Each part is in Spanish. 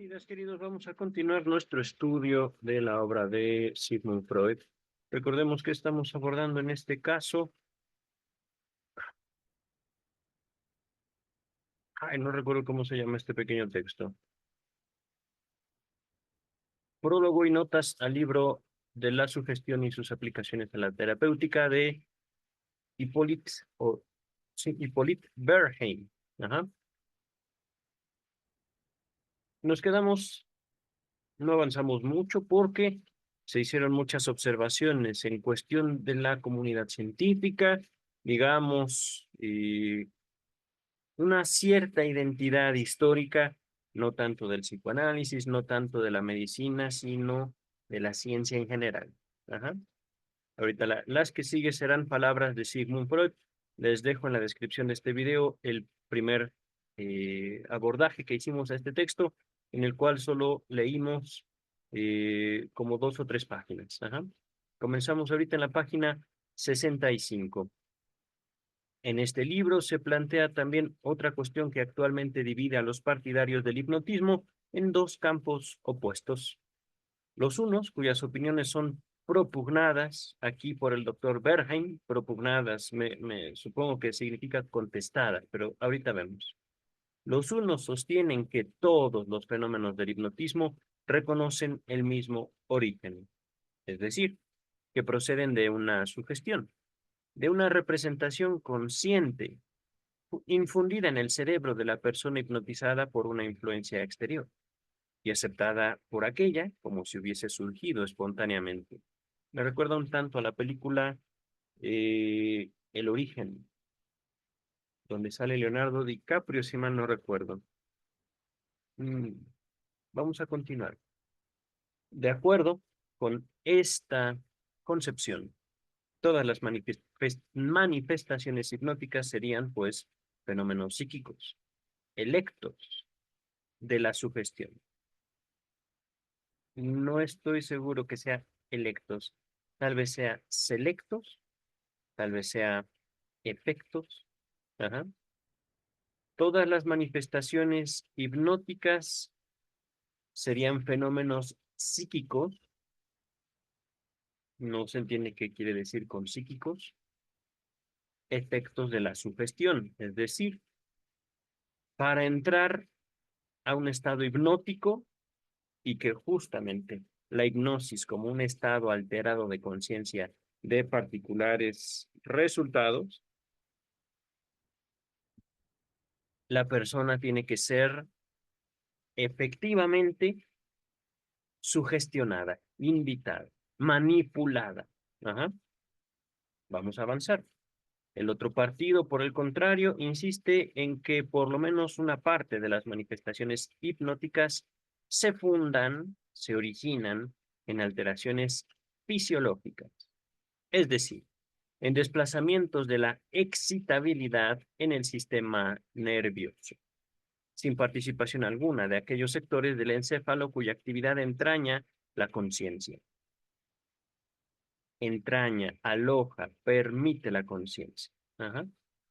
Queridas, queridos, vamos a continuar nuestro estudio de la obra de Sigmund Freud. Recordemos que estamos abordando en este caso, no recuerdo cómo se llama este pequeño texto. Prólogo y notas al libro de la sugestión y sus aplicaciones a la terapéutica de Hippolyte, Hippolyte Bernheim. Ajá. Nos quedamos, no avanzamos mucho porque se hicieron muchas observaciones en cuestión de la comunidad científica, digamos, una cierta identidad histórica, no tanto del psicoanálisis, no tanto de la medicina, sino de la ciencia en general. Ajá. Ahorita las que sigue serán palabras de Sigmund Freud. Les dejo en la descripción de este video el primer abordaje que hicimos a este texto, en el cual solo leímos como 2 o 3 páginas. Ajá. Comenzamos ahorita en la página 65. En este libro se plantea también otra cuestión que actualmente divide a los partidarios del hipnotismo en dos campos opuestos. Los unos, cuyas opiniones son propugnadas aquí por el doctor Bernheim, propugnadas, me supongo que significa contestadas, pero ahorita vemos. Los unos sostienen que todos los fenómenos del hipnotismo reconocen el mismo origen, es decir, que proceden de una sugestión, de una representación consciente infundida en el cerebro de la persona hipnotizada por una influencia exterior y aceptada por aquella como si hubiese surgido espontáneamente. Me recuerda un tanto a la película El origen, donde sale Leonardo DiCaprio, si mal no recuerdo. Mm, Vamos a continuar. De acuerdo con esta concepción, todas las manifestaciones hipnóticas serían, pues, fenómenos psíquicos, electos de la sugestión. No estoy seguro que sea electos. Tal vez sea selectos, tal vez sea efectos. Ajá. Todas las manifestaciones hipnóticas serían fenómenos psíquicos. No se entiende qué quiere decir con psíquicos. Efectos de la sugestión, es decir, para entrar a un estado hipnótico y que justamente la hipnosis como un estado alterado de conciencia de particulares resultados, la persona tiene que ser efectivamente sugestionada, invitada, manipulada. Ajá. Vamos a avanzar. El otro partido, por el contrario, insiste en que por lo menos una parte de las manifestaciones hipnóticas se originan en alteraciones fisiológicas, es decir, en desplazamientos de la excitabilidad en el sistema nervioso, sin participación alguna de aquellos sectores del encéfalo cuya actividad entraña la conciencia. Entraña, aloja, permite la conciencia. Ajá.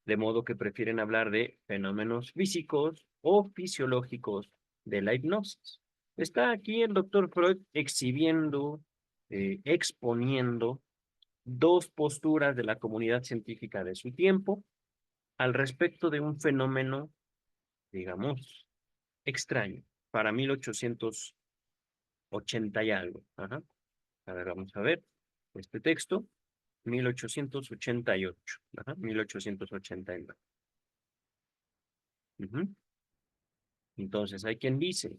De modo que prefieren hablar de fenómenos físicos o fisiológicos de la hipnosis. Está aquí el doctor Freud exhibiendo, exponiendo dos posturas de la comunidad científica de su tiempo al respecto de un fenómeno, digamos, extraño, para 1880 y algo. Ajá. A ver, vamos a ver este texto, 1888. Ajá, 1889. Ujú. Entonces, hay quien dice,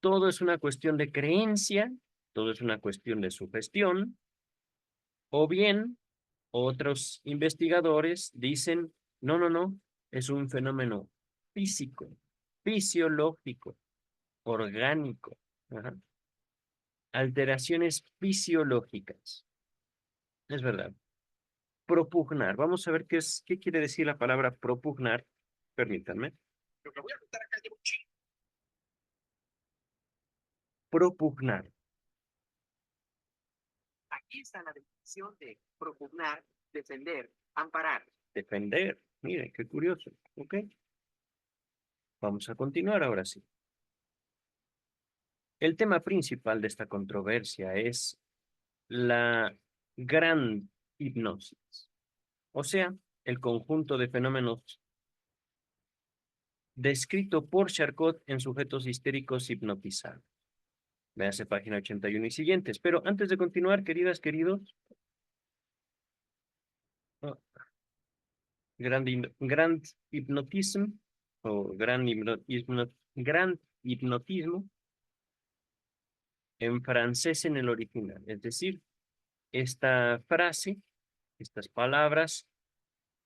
todo es una cuestión de creencia, todo es una cuestión de sugestión, o bien otros investigadores dicen, no, no, no, es un fenómeno físico, fisiológico, orgánico. Ajá. Alteraciones fisiológicas. Es verdad. Propugnar. Vamos a ver qué quiere decir la palabra propugnar. Permítanme. Lo que voy a contar acá lleva un chingo. Propugnar. Aquí está la definición de propugnar, defender, amparar. Defender. Miren, qué curioso. Ok. Vamos a continuar ahora sí. El tema principal de esta controversia es la gran hipnosis, o sea, el conjunto de fenómenos descrito por Charcot en sujetos histéricos hipnotizados. Véase página 81 y siguientes. Pero antes de continuar, queridas, queridos, oh, grand hipnotism o gran hipnotismo en francés en el original. Es decir, esta frase, estas palabras,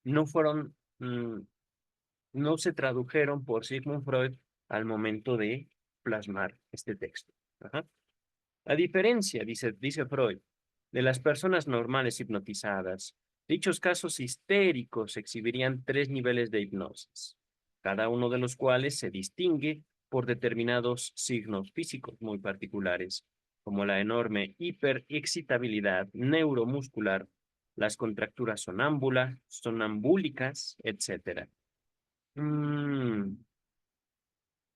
no fueron, no se tradujeron por Sigmund Freud al momento de plasmar este texto. Ajá. A diferencia, dice Freud, de las personas normales hipnotizadas, dichos casos histéricos exhibirían 3 niveles de hipnosis, cada uno de los cuales se distingue por determinados signos físicos muy particulares, como la enorme hiperexcitabilidad neuromuscular, las contracturas sonambúlicas, etc.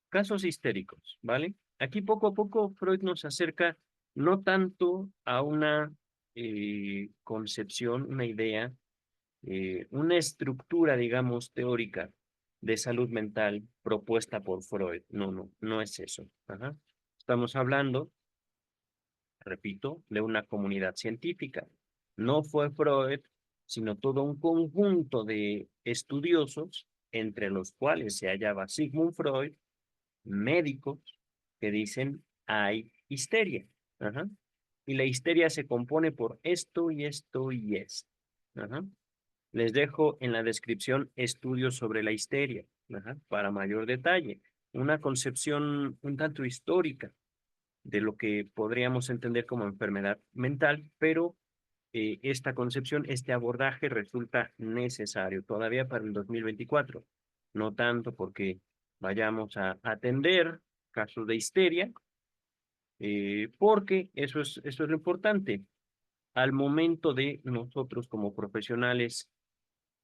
Casos histéricos, ¿vale? Aquí poco a poco Freud nos acerca no tanto a una concepción, una idea, una estructura, digamos, teórica de salud mental propuesta por Freud. No es eso. Ajá. Estamos hablando, repito, de una comunidad científica. No fue Freud, sino todo un conjunto de estudiosos, entre los cuales se hallaba Sigmund Freud, médicos que dicen hay histeria. Ajá. Y la histeria se compone por esto y esto y esto. Ajá. Les dejo en la descripción estudios sobre la histeria, ajá, para mayor detalle. Una concepción un tanto histórica de lo que podríamos entender como enfermedad mental, pero esta concepción, este abordaje resulta necesario todavía para el 2024. No tanto porque vayamos a atender casos de histeria, porque eso es lo importante. Al momento de nosotros como profesionales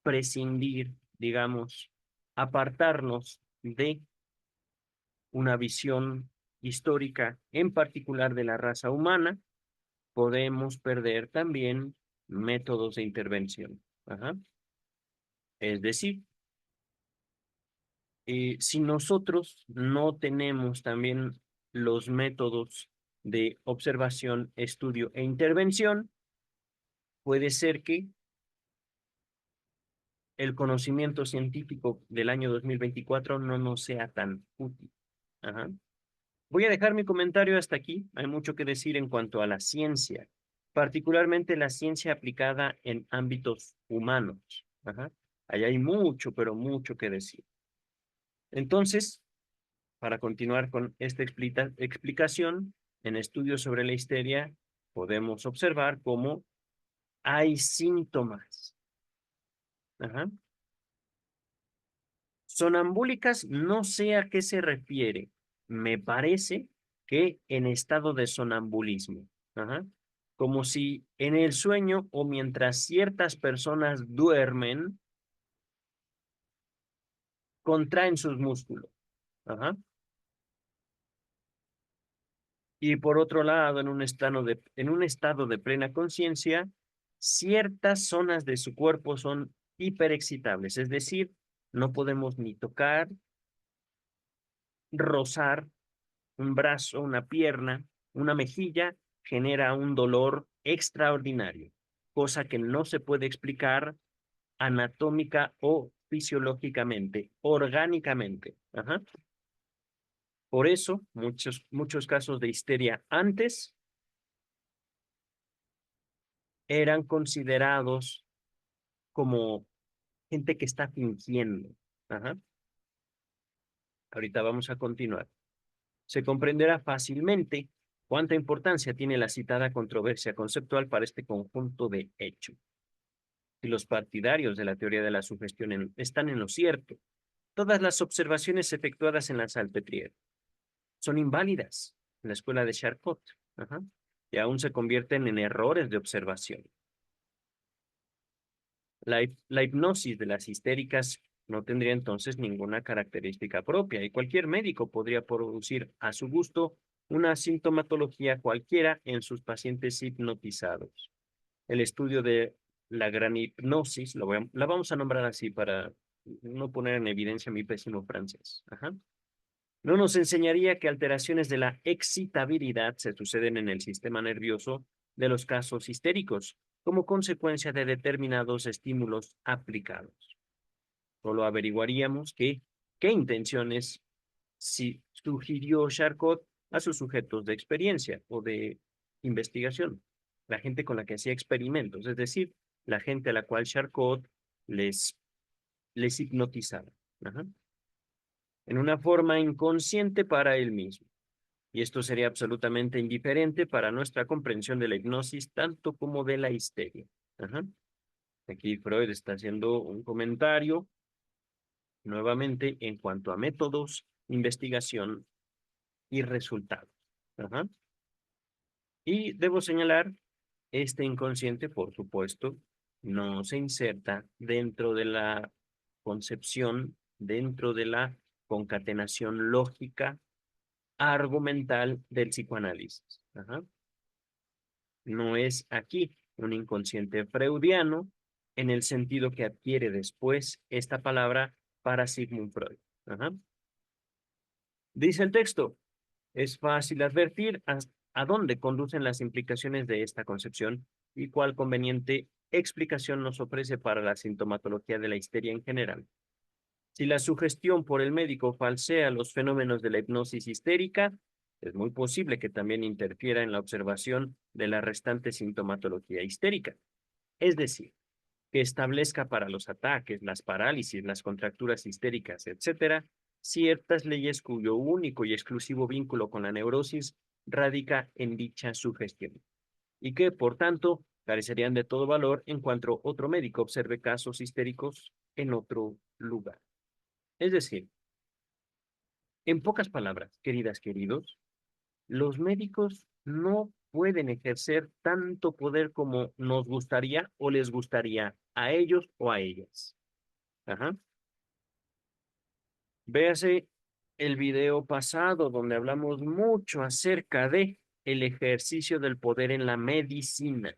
prescindir, digamos, apartarnos de una visión histórica, en particular de la raza humana, podemos perder también métodos de intervención. Ajá. Es decir, si nosotros no tenemos también los métodos de observación, estudio e intervención, puede ser que el conocimiento científico del año 2024 no nos sea tan útil. Ajá. Voy a dejar mi comentario hasta aquí. Hay mucho que decir en cuanto a la ciencia, particularmente la ciencia aplicada en ámbitos humanos. Ajá. Ahí hay mucho, pero mucho que decir. Entonces, para continuar con esta explicación, en estudios sobre la histeria, podemos observar cómo hay síntomas. Ajá. Sonambúlicas, no sé a qué se refiere. Me parece que en estado de sonambulismo. Ajá. Como si en el sueño o mientras ciertas personas duermen, contraen sus músculos. Ajá. Y por otro lado, en un estado de plena conciencia, ciertas zonas de su cuerpo son hiperexcitables, es decir, no podemos ni tocar, rozar un brazo, una pierna, una mejilla, genera un dolor extraordinario, cosa que no se puede explicar anatómica o fisiológicamente, orgánicamente. Ajá. Por eso, muchos casos de histeria antes eran considerados como gente que está fingiendo. Ajá. Ahorita vamos a continuar. Se comprenderá fácilmente cuánta importancia tiene la citada controversia conceptual para este conjunto de hechos. Si los partidarios de la teoría de la sugestión están en lo cierto, todas las observaciones efectuadas en la Salpêtrière son inválidas en la escuela de Charcot. Ajá. Y aún se convierten en errores de observación. La hipnosis de las histéricas no tendría entonces ninguna característica propia y cualquier médico podría producir a su gusto una sintomatología cualquiera en sus pacientes hipnotizados. El estudio de la gran hipnosis, la vamos a nombrar así para no poner en evidencia mi pésimo francés. Ajá. No nos enseñaría que alteraciones de la excitabilidad se suceden en el sistema nervioso de los casos histéricos como consecuencia de determinados estímulos aplicados. Solo averiguaríamos qué intenciones sugirió Charcot a sus sujetos de experiencia o de investigación, la gente con la que hacía experimentos, es decir, la gente a la cual Charcot les, les hipnotizaba. Ajá. En una forma inconsciente para él mismo. Y esto sería absolutamente indiferente para nuestra comprensión de la hipnosis, tanto como de la histeria. Ajá. Aquí Freud está haciendo un comentario nuevamente en cuanto a métodos, investigación y resultados. Ajá. Y debo señalar, este inconsciente, por supuesto, no se inserta dentro de la concepción, dentro de la concatenación lógica argumental del psicoanálisis. Ajá. No es aquí un inconsciente freudiano en el sentido que adquiere después esta palabra para Sigmund Freud. Ajá. Dice el texto, es fácil advertir a dónde conducen las implicaciones de esta concepción y cuál conveniente explicación nos ofrece para la sintomatología de la histeria en general. Si la sugestión por el médico falsea los fenómenos de la hipnosis histérica, es muy posible que también interfiera en la observación de la restante sintomatología histérica. Es decir, que establezca para los ataques, las parálisis, las contracturas histéricas, etcétera, ciertas leyes cuyo único y exclusivo vínculo con la neurosis radica en dicha sugestión, y que, por tanto, carecerían de todo valor en cuanto otro médico observe casos histéricos en otro lugar. Es decir, en pocas palabras, queridas, queridos, los médicos no pueden ejercer tanto poder como nos gustaría o les gustaría a ellos o a ellas. Ajá. Véase el video pasado donde hablamos mucho acerca de el ejercicio del poder en la medicina,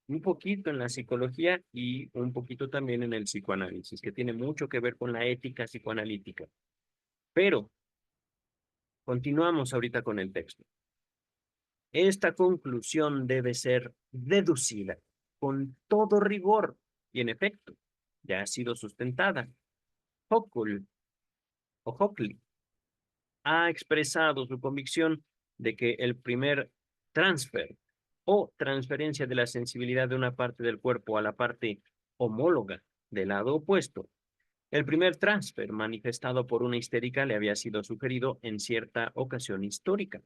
un poquito en la psicología y un poquito también en el psicoanálisis, que tiene mucho que ver con la ética psicoanalítica. Pero continuamos ahorita con el texto. Esta conclusión debe ser deducida con todo rigor y en efecto ya ha sido sustentada. Hochul o Hockley ha expresado su convicción de que el primer transfer o transferencia de la sensibilidad de una parte del cuerpo a la parte homóloga del lado opuesto, el primer transfer manifestado por una histérica le había sido sugerido en cierta ocasión histórica.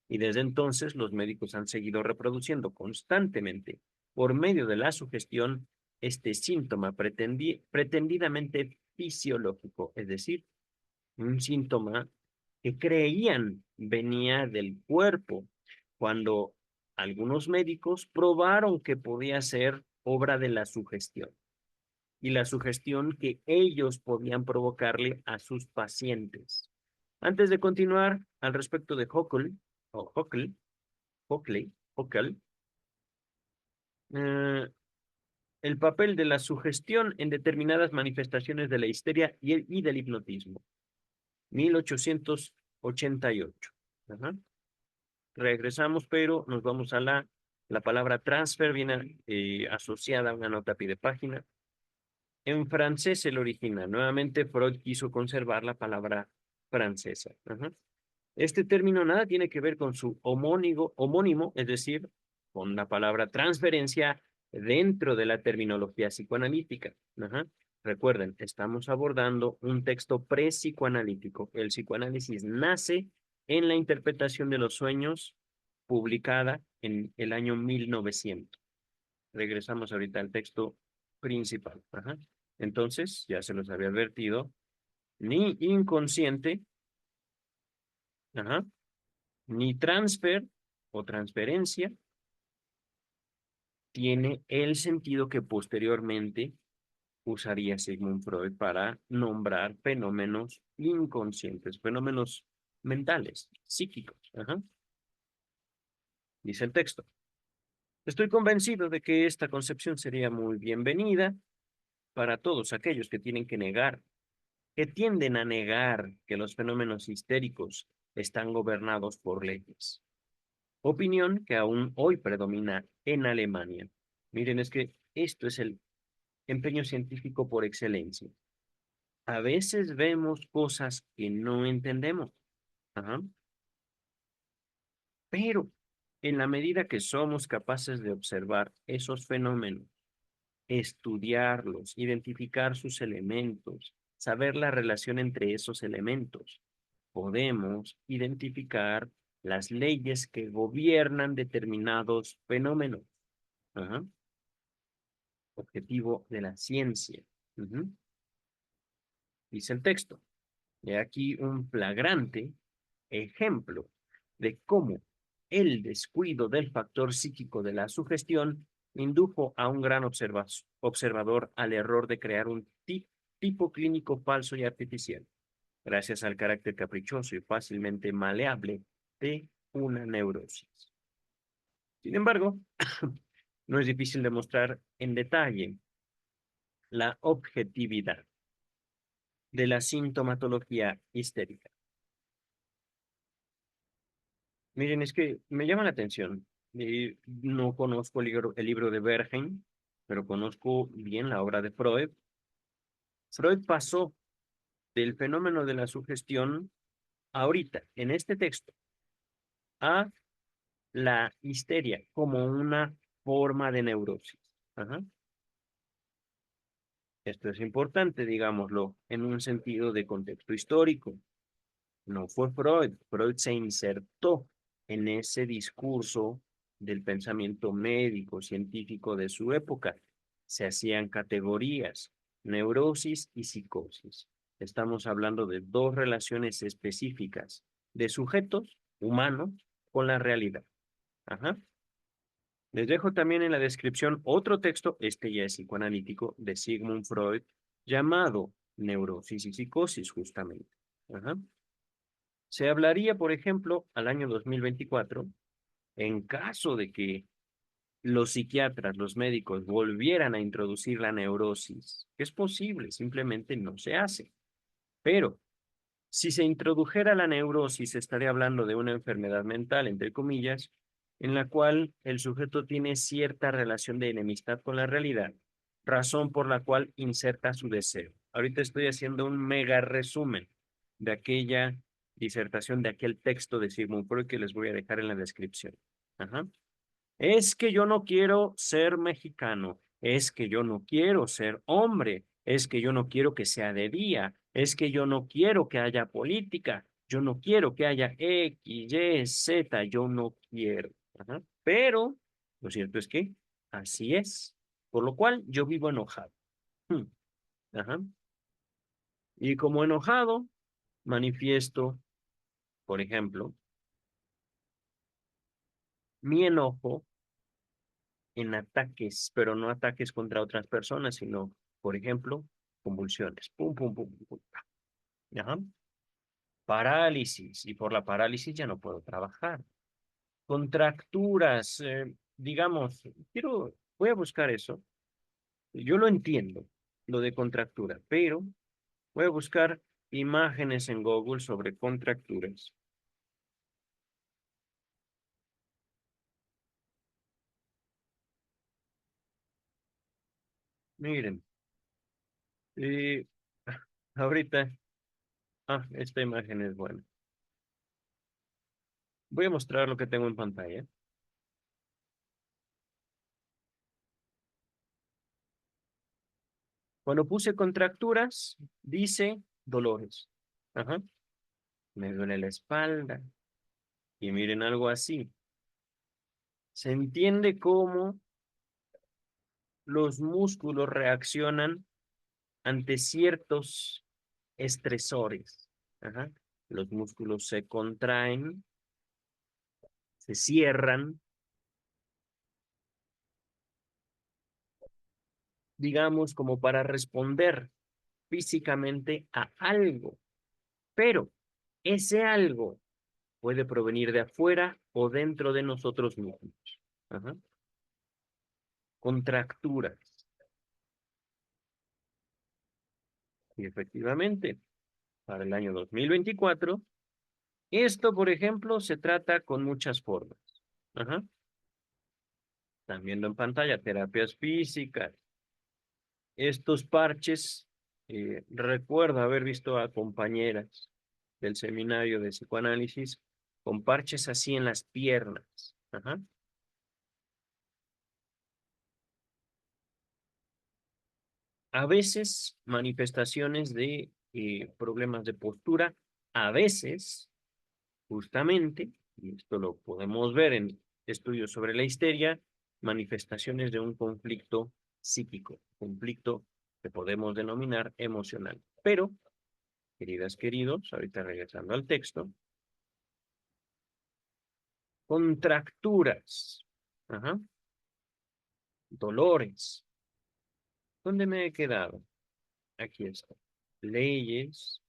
Y desde entonces los médicos han seguido reproduciendo constantemente, por medio de la sugestión, este síntoma pretendidamente fisiológico, es decir, un síntoma que creían venía del cuerpo, cuando algunos médicos probaron que podía ser obra de la sugestión y la sugestión que ellos podían provocarle a sus pacientes. Antes de continuar al respecto de Hockley, eh, el papel de la sugestión en determinadas manifestaciones de la histeria y del hipnotismo. 1888. Ajá. Regresamos, pero nos vamos a la palabra transfer, viene asociada a una nota a pie de página. En francés el original. Nuevamente Freud quiso conservar la palabra francesa. Ajá. Este término nada tiene que ver con su homónimo, es decir, con la palabra transferencia dentro de la terminología psicoanalítica. Ajá. Recuerden, estamos abordando un texto pre-psicoanalítico. El psicoanálisis nace en la interpretación de los sueños publicada en el año 1900. Regresamos ahorita al texto principal. Ajá. Entonces, ya se los había advertido, ni inconsciente, ajá, ni transfer o transferencia tiene el sentido que posteriormente usaría Sigmund Freud para nombrar fenómenos inconscientes, fenómenos mentales, psíquicos. Ajá. Dice el texto. Estoy convencido de que esta concepción sería muy bienvenida para todos aquellos que tienen que negar, que tienden a negar que los fenómenos histéricos están gobernados por leyes. Opinión que aún hoy predomina en Alemania. Miren, es que esto es el empeño científico por excelencia. A veces vemos cosas que no entendemos. Ajá. Pero en la medida que somos capaces de observar esos fenómenos, estudiarlos, identificar sus elementos, saber la relación entre esos elementos, podemos identificar las leyes que gobiernan determinados fenómenos. Ajá. Objetivo de la ciencia. Ujú. Dice el texto. Y aquí un flagrante ejemplo de cómo el descuido del factor psíquico de la sugestión indujo a un gran observador al error de crear un tipo clínico falso y artificial, gracias al carácter caprichoso y fácilmente maleable de una neurosis. Sin embargo, no es difícil demostrar en detalle la objetividad de la sintomatología histérica. Miren, es que me llama la atención. No conozco el libro de Bergheim, pero conozco bien la obra de Freud. Freud pasó del fenómeno de la sugestión ahorita, en este texto, a la histeria como una forma de neurosis. Ajá. Esto es importante, digámoslo, en un sentido de contexto histórico. No fue Freud. Freud se insertó en ese discurso del pensamiento médico, científico de su época. Se hacían categorías, neurosis y psicosis. Estamos hablando de dos relaciones específicas de sujetos humanos con la realidad. Ajá. Les dejo también en la descripción otro texto, este ya es psicoanalítico, de Sigmund Freud, llamado Neurosis y Psicosis, justamente. Ajá. Se hablaría, por ejemplo, al año 2024, en caso de que los psiquiatras, los médicos, volvieran a introducir la neurosis, que es posible, simplemente no se hace. Pero si se introdujera la neurosis, estaría hablando de una enfermedad mental, entre comillas, en la cual el sujeto tiene cierta relación de enemistad con la realidad, razón por la cual inserta su deseo. Ahorita estoy haciendo un mega resumen de aquella disertación, de aquel texto de Sigmund Freud que les voy a dejar en la descripción. Ajá. Es que yo no quiero ser mexicano, es que yo no quiero ser hombre, es que yo no quiero que sea de día, es que yo no quiero que haya política, yo no quiero que haya X, Y, Z, yo no quiero. Ajá. Pero lo cierto es que así es, por lo cual yo vivo enojado. Hmm. Ajá. Y como enojado, manifiesto, por ejemplo, mi enojo en ataques, pero no ataques contra otras personas, sino, por ejemplo, convulsiones. Pum, pum, pum, pum, pum. Ajá. Parálisis, y por la parálisis ya no puedo trabajar. Contracturas, digamos, voy a buscar eso. Yo lo entiendo, lo de contractura, pero voy a buscar imágenes en Google sobre contracturas. Miren, eh, ahorita, esta imagen es buena. Voy a mostrar lo que tengo en pantalla. Cuando puse contracturas, dice dolores. Ajá. Me duele la espalda. Y miren algo así. Se entiende cómo los músculos reaccionan ante ciertos estresores. Ajá. Los músculos se contraen, se cierran, digamos, como para responder físicamente a algo. Pero ese algo Puede provenir de afuera o dentro de nosotros mismos. Ajá. Contracturas. Y efectivamente, para el año 2024, esto, por ejemplo, se trata con muchas formas. Ajá. Están viendo en pantalla terapias físicas. Estos parches, recuerdo haber visto a compañeras del seminario de psicoanálisis con parches así en las piernas. Ajá. A veces manifestaciones de problemas de postura, a veces, justamente, y esto lo podemos ver en estudios sobre la histeria, manifestaciones de un conflicto psíquico, conflicto que podemos denominar emocional. Pero, queridas, queridos, ahorita regresando al texto, contracturas, ajá, dolores. ¿Dónde me he quedado? Aquí está. Leyes,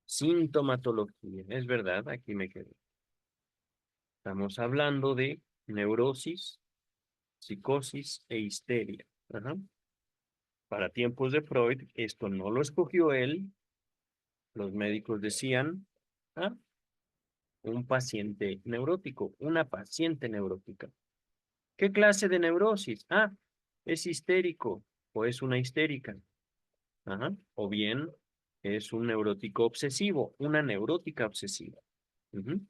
sintomatología. Es verdad, aquí me quedé. Estamos hablando de neurosis, psicosis e histeria. Ajá. Para tiempos de Freud, esto no lo escogió él. Los médicos decían, ah, un paciente neurótico, una paciente neurótica. ¿Qué clase de neurosis? Ah, es histérico o es una histérica. Ajá. O bien es un neurótico obsesivo, una neurótica obsesiva. Ujú.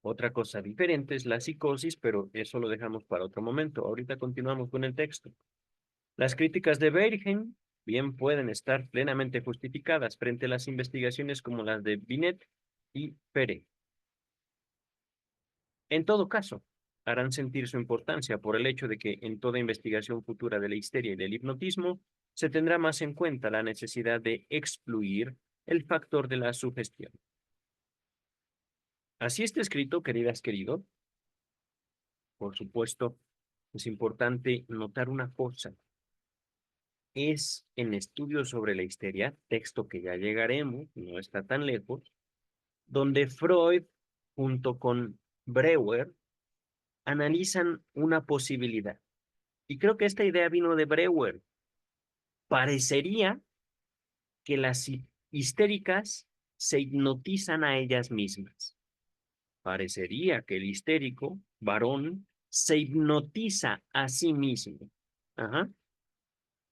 Otra cosa diferente es la psicosis, pero eso lo dejamos para otro momento. Ahorita continuamos con el texto. Las críticas de Bergen bien pueden estar plenamente justificadas frente a las investigaciones como las de Binet y Pere. En todo caso, harán sentir su importancia por el hecho de que en toda investigación futura de la histeria y del hipnotismo se tendrá más en cuenta la necesidad de excluir el factor de la sugestión. Así está escrito, queridas, queridos. Por supuesto, es importante notar una cosa. Es en estudios sobre la histeria, texto que ya llegaremos, no está tan lejos, donde Freud, junto con Breuer, analizan una posibilidad. Y creo que esta idea vino de Breuer. Parecería que las histéricas se hipnotizan a ellas mismas. Parecería que el histérico, varón, se hipnotiza a sí mismo. Ajá.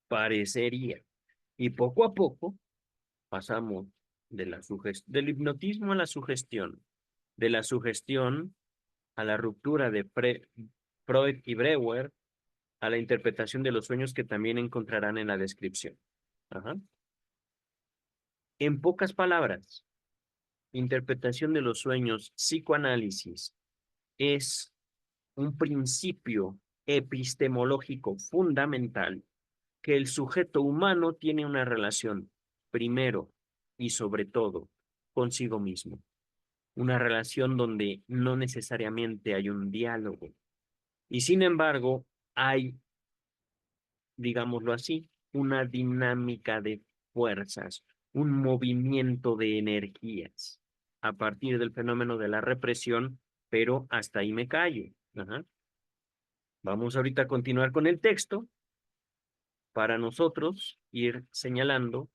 Parecería. Y poco a poco pasamos de del hipnotismo a la sugestión, de la sugestión a la ruptura de Freud y Breuer, a la interpretación de los sueños que también encontrarán en la descripción. Ajá. En pocas palabras, interpretación de los sueños, psicoanálisis, es un principio epistemológico fundamental que el sujeto humano tiene una relación, primero y sobre todo, consigo mismo. Una relación donde no necesariamente hay un diálogo. Y sin embargo, hay, digámoslo así, una dinámica de fuerzas, un movimiento de energías a partir del fenómeno de la represión, pero hasta ahí me callo. Ajá. Vamos ahorita a continuar con el texto para nosotros ir señalando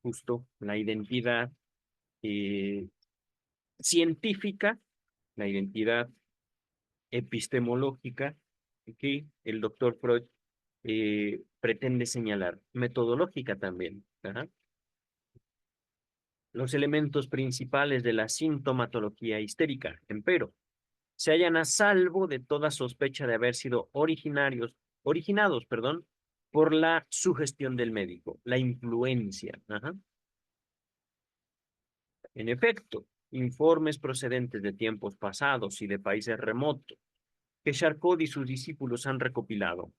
justo la identidad eh, científica, la identidad epistemológica que el doctor Freud pretende señalar, metodológica también. Ajá. Los elementos principales de la sintomatología histérica, empero, se hallan a salvo de toda sospecha de haber sido originados, perdón, por la sugestión del médico, la influencia. Ajá. En efecto, informes procedentes de tiempos pasados y de países remotos que Charcot y sus discípulos han recopilado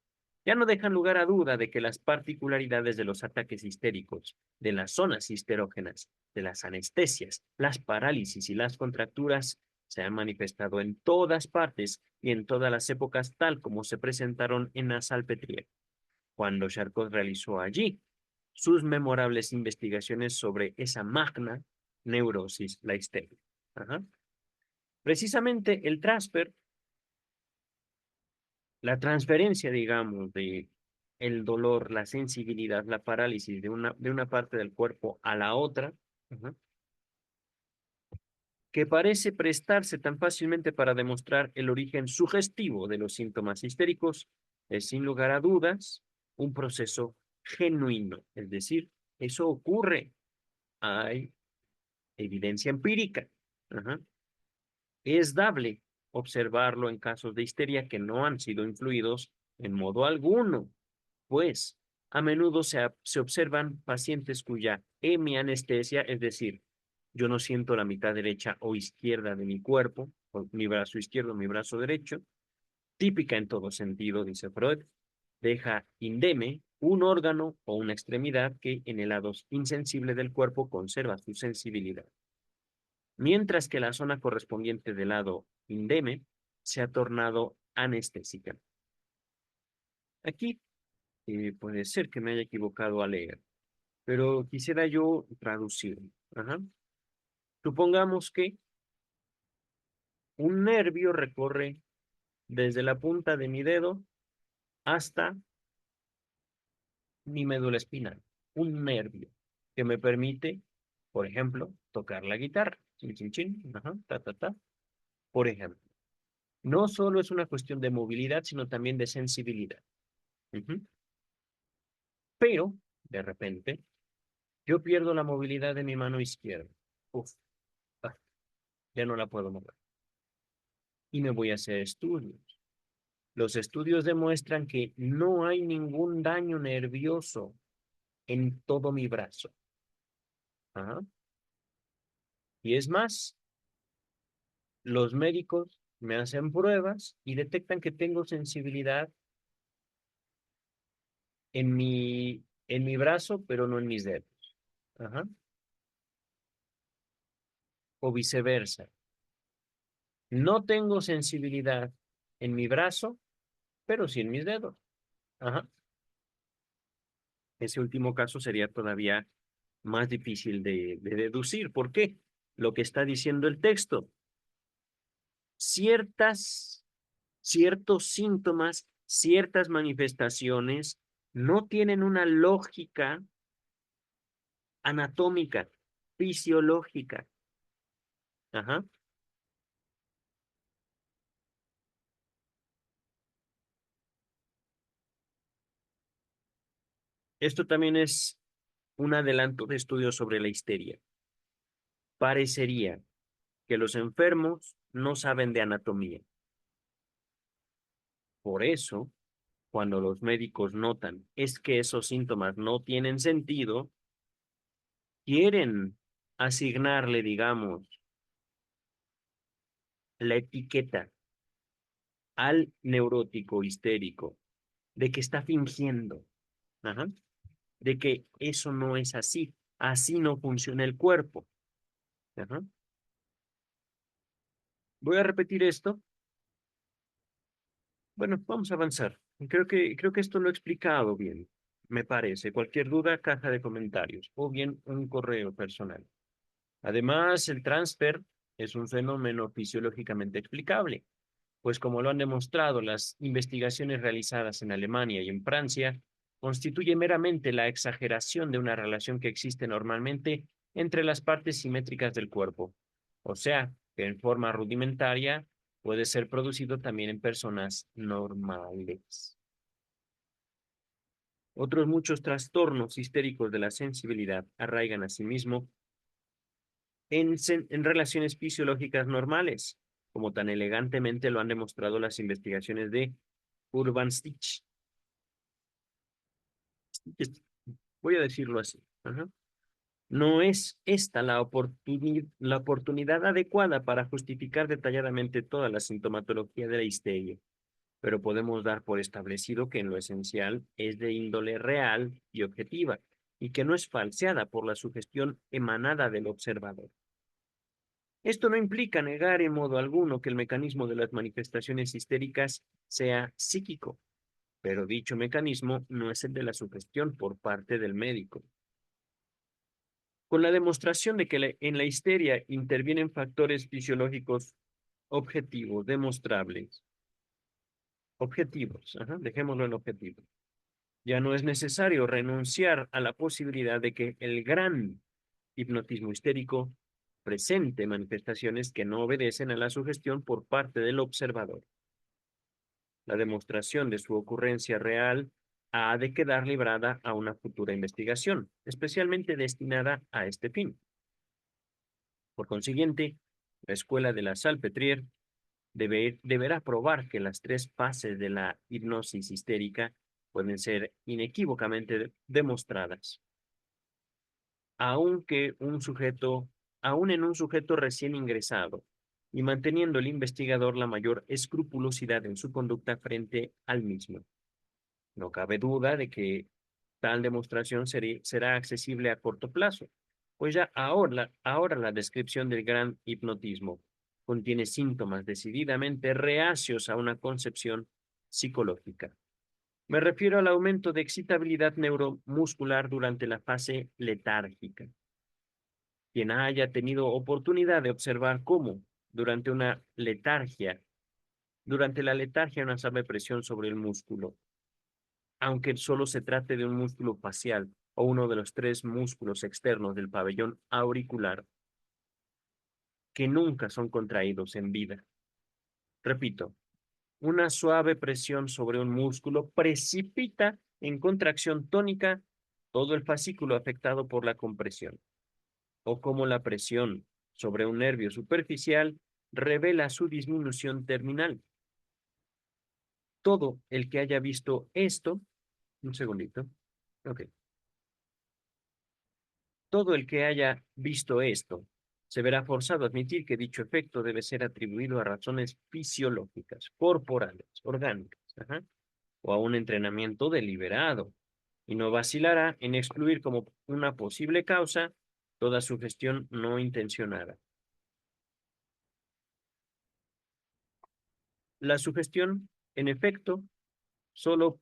ya no dejan lugar a duda de que las particularidades de los ataques histéricos, de las zonas histerógenas, de las anestesias, las parálisis y las contracturas se han manifestado en todas partes y en todas las épocas tal como se presentaron en la Salpêtrière, cuando Charcot realizó allí sus memorables investigaciones sobre esa magna neurosis, la histeria. Ajá. Precisamente el transfer, la transferencia, digamos, de el dolor, la sensibilidad, la parálisis de una parte del cuerpo a la otra, ajá, que parece prestarse tan fácilmente para demostrar el origen sugestivo de los síntomas histéricos, es sin lugar a dudas un proceso genuino. Es decir, eso ocurre. Hay evidencia empírica. Ajá. Es dable observarlo en casos de histeria que no han sido influidos en modo alguno, pues a menudo se observan pacientes cuya hemianestesia, es decir, yo no siento la mitad derecha o izquierda de mi cuerpo, o mi brazo izquierdo, mi brazo derecho, típica en todo sentido, dice Freud, deja indeme un órgano o una extremidad que en el lado insensible del cuerpo conserva su sensibilidad, mientras que la zona correspondiente del lado indeme se ha tornado anestésica. Aquí puede ser que me haya equivocado al leer, pero quisiera yo traducirlo. Ajá. Supongamos que un nervio recorre desde la punta de mi dedo hasta mi médula espinal. Un nervio que me permite, por ejemplo, tocar la guitarra. Chin, chin, chin. Ajá, ta, ta, ta. Por ejemplo. No solo es una cuestión de movilidad, sino también de sensibilidad. Ujú. Pero, de repente, yo pierdo la movilidad de mi mano izquierda. Uf, ah, ya no la puedo mover. Y me voy a hacer estudios. Los estudios demuestran que no hay ningún daño nervioso en todo mi brazo. Ajá. Y es más, los médicos me hacen pruebas y detectan que tengo sensibilidad en mi brazo, pero no en mis dedos. Ajá. O viceversa. No tengo sensibilidad en mi brazo, pero sí en mis dedos. Ajá. Ese último caso sería todavía más difícil de deducir. ¿Por qué? Lo que está diciendo el texto. Ciertas, ciertos síntomas, ciertas manifestaciones no tienen una lógica anatómica, fisiológica. Ajá. Esto también es un adelanto de estudios sobre la histeria. Parecería que los enfermos no saben de anatomía. Por eso, cuando los médicos notan es que esos síntomas no tienen sentido, quieren asignarle, digamos, la etiqueta al neurótico histérico de que está fingiendo, ajá, de que eso no es así, así no funciona el cuerpo. Ajá. Voy a repetir esto. Bueno, vamos a avanzar. Creo que esto lo he explicado bien, me parece. Cualquier duda, caja de comentarios o bien un correo personal. Además, el transfer es un fenómeno fisiológicamente explicable, pues como lo han demostrado las investigaciones realizadas en Alemania y en Francia, constituye meramente la exageración de una relación que existe normalmente entre las partes simétricas del cuerpo, o sea, que en forma rudimentaria puede ser producido también en personas normales. Otros muchos trastornos histéricos de la sensibilidad arraigan asimismo en relaciones fisiológicas normales, como tan elegantemente lo han demostrado las investigaciones de Urban Stitch. Voy a decirlo así. Ajá. No es esta la oportunidad adecuada para justificar detalladamente toda la sintomatología de la histeria, pero podemos dar por establecido que en lo esencial es de índole real y objetiva, y que no es falseada por la sugestión emanada del observador. Esto no implica negar en modo alguno que el mecanismo de las manifestaciones histéricas sea psíquico. pero dicho mecanismo no es el de la sugestión por parte del médico. Con la demostración de que en la histeria intervienen factores fisiológicos objetivos, demostrables, objetivos, dejémoslo en objetivos. Ya no es necesario renunciar a la posibilidad de que el gran hipnotismo histérico presente manifestaciones que no obedecen a la sugestión por parte del observador. La demostración de su ocurrencia real ha de quedar librada a una futura investigación, especialmente destinada a este fin. Por consiguiente, la escuela de la Salpêtrière deberá probar que las tres fases de la hipnosis histérica pueden ser inequívocamente demostradas. Aunque aún en un sujeto recién ingresado, y manteniendo el investigador la mayor escrupulosidad en su conducta frente al mismo. No cabe duda de que tal demostración será accesible a corto plazo, pues ya ahora la descripción del gran hipnotismo contiene síntomas decididamente reacios a una concepción psicológica. Me refiero al aumento de excitabilidad neuromuscular durante la fase letárgica. Quien haya tenido oportunidad de observar cómo durante durante la letargia una suave presión sobre el músculo, aunque solo se trate de un músculo facial o uno de los tres músculos externos del pabellón auricular, que nunca son contraídos en vida. Repito, una suave presión sobre un músculo precipita en contracción tónica todo el fascículo afectado por la compresión, o como la presión sobre un nervio superficial revela su disminución terminal. Todo el que haya visto esto, un segundito, ok. Todo el que haya visto esto se verá forzado a admitir que dicho efecto debe ser atribuido a razones fisiológicas, corporales, orgánicas, o a un entrenamiento deliberado, y no vacilará en excluir como una posible causa toda sugestión no intencionada. La sugestión, en efecto, solo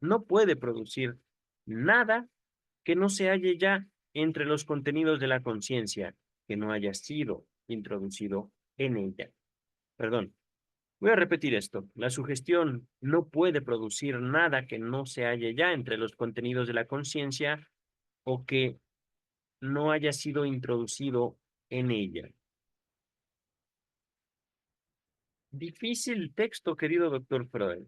no puede producir nada que no se halle ya entre los contenidos de la conciencia, que no haya sido introducido en ella. Perdón, voy a repetir esto. La sugestión no puede producir nada que no se halle ya entre los contenidos de la conciencia o que no haya sido introducido en ella. Difícil texto, querido doctor Freud.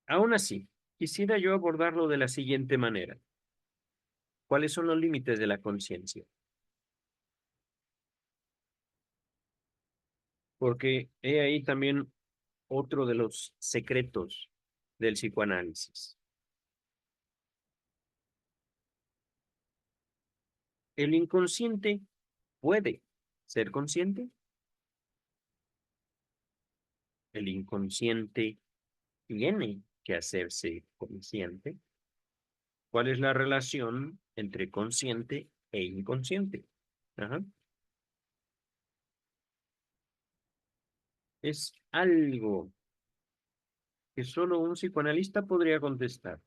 Aún así, quisiera yo abordarlo de la siguiente manera. ¿Cuáles son los límites de la conciencia? Porque he ahí también otro de los secretos del psicoanálisis. ¿El inconsciente puede ser consciente? ¿El inconsciente tiene que hacerse consciente? ¿Cuál es la relación entre consciente e inconsciente? Ajá. Es algo que solo un psicoanalista podría contestar.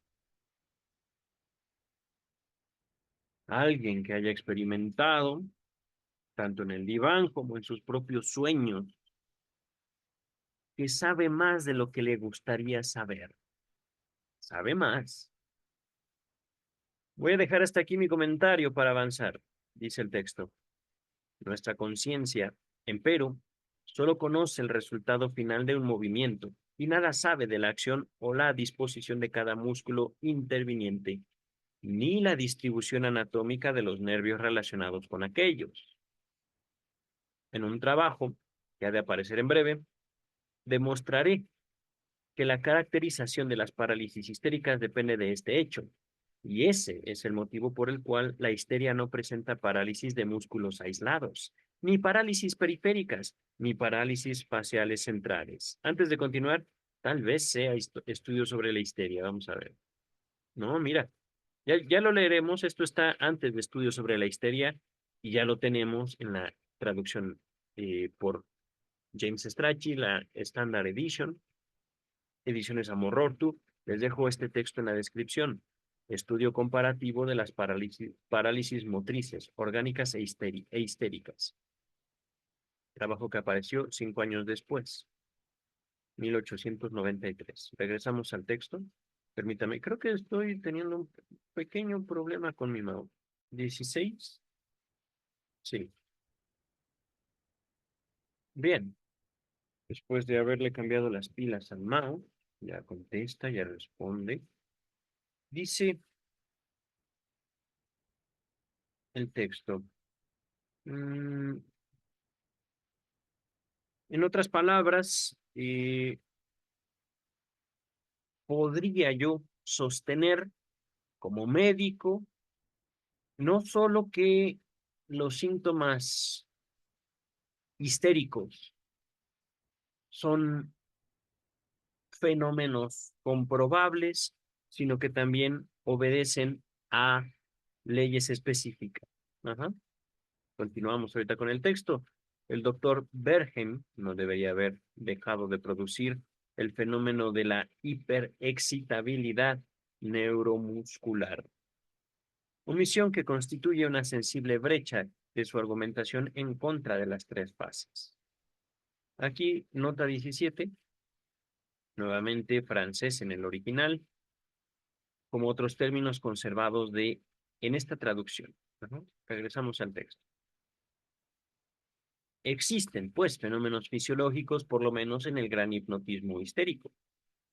Alguien que haya experimentado, tanto en el diván como en sus propios sueños, que sabe más de lo que le gustaría saber. Sabe más. Voy a dejar hasta aquí mi comentario para avanzar, dice el texto. Nuestra conciencia, empero, solo conoce el resultado final de un movimiento y nada sabe de la acción o la disposición de cada músculo interviniente, ni la distribución anatómica de los nervios relacionados con aquellos. En un trabajo que ha de aparecer en breve, demostraré que la caracterización de las parálisis histéricas depende de este hecho, y ese es el motivo por el cual la histeria no presenta parálisis de músculos aislados, ni parálisis periféricas, ni parálisis faciales centrales. Antes de continuar, tal vez sea estudio sobre la histeria, vamos a ver. No, mira, ya lo leeremos, esto está antes de estudio sobre la histeria y ya lo tenemos en la traducción por James Strachey, la Standard Edition, Ediciones Amorortu. Les dejo este texto en la descripción. Estudio comparativo de las parálisis motrices, orgánicas e histéricas. Trabajo que apareció 5 años después, 1893. Regresamos al texto. Permítame, creo que estoy teniendo un pequeño problema con mi mouse. 16. Sí. Bien. Después de haberle cambiado las pilas al mouse, ya contesta, ya responde. Dice el texto. En otras palabras, podría yo sostener como médico no solo que los síntomas histéricos son fenómenos comprobables, sino que también obedecen a leyes específicas. Ajá. Continuamos ahorita con el texto. El doctor Berghem no debería haber dejado de producir el fenómeno de la hiperexcitabilidad neuromuscular, omisión que constituye una sensible brecha de su argumentación en contra de las tres fases. Aquí, nota 17, nuevamente francés en el original, como otros términos conservados en esta traducción. Regresamos al texto. Existen, pues, fenómenos fisiológicos, por lo menos en el gran hipnotismo histérico,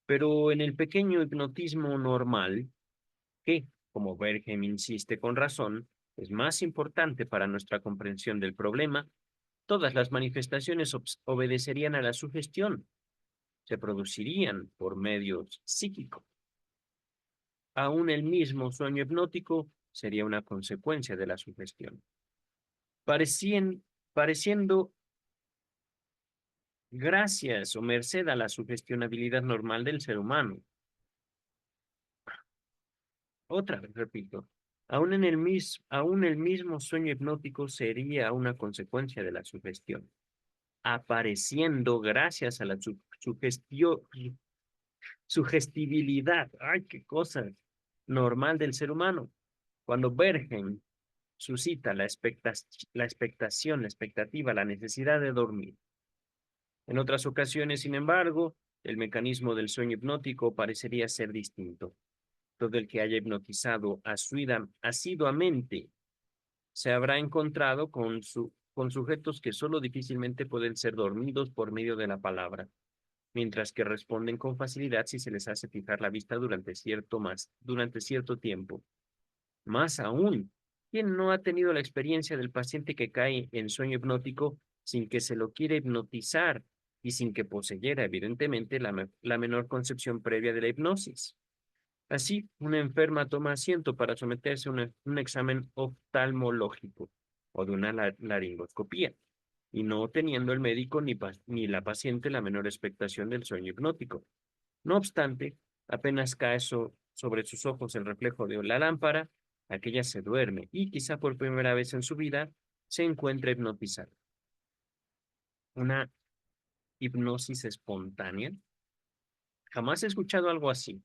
pero en el pequeño hipnotismo normal, que, como Berghem insiste con razón, es más importante para nuestra comprensión del problema, todas las manifestaciones obedecerían a la sugestión, se producirían por medios psíquicos. Aún el mismo sueño hipnótico sería una consecuencia de la sugestión. Pareciendo gracias o merced a la sugestionabilidad normal del ser humano. Otra vez repito, aún el mismo sueño hipnótico sería una consecuencia de la sugestión, apareciendo gracias a la sugestibilidad, ay, qué cosa, normal del ser humano. Cuando Berghem suscita la expectación, la expectativa, la necesidad de dormir. En otras ocasiones, sin embargo, el mecanismo del sueño hipnótico parecería ser distinto. Todo el que haya hipnotizado asiduamente se habrá encontrado con sujetos que solo difícilmente pueden ser dormidos por medio de la palabra, mientras que responden con facilidad si se les hace fijar la vista durante cierto tiempo. Más aún, quien no ha tenido la experiencia del paciente que cae en sueño hipnótico sin que se lo quiera hipnotizar y sin que poseyera, evidentemente, la menor concepción previa de la hipnosis? Así, una enferma toma asiento para someterse a un examen oftalmológico o de una laringoscopía, y no teniendo el médico ni la paciente la menor expectación del sueño hipnótico. No obstante, apenas cae sobre sus ojos el reflejo de la lámpara, aquella se duerme y quizá por primera vez en su vida se encuentra hipnotizada. Una hipnosis espontánea. Jamás he escuchado algo así.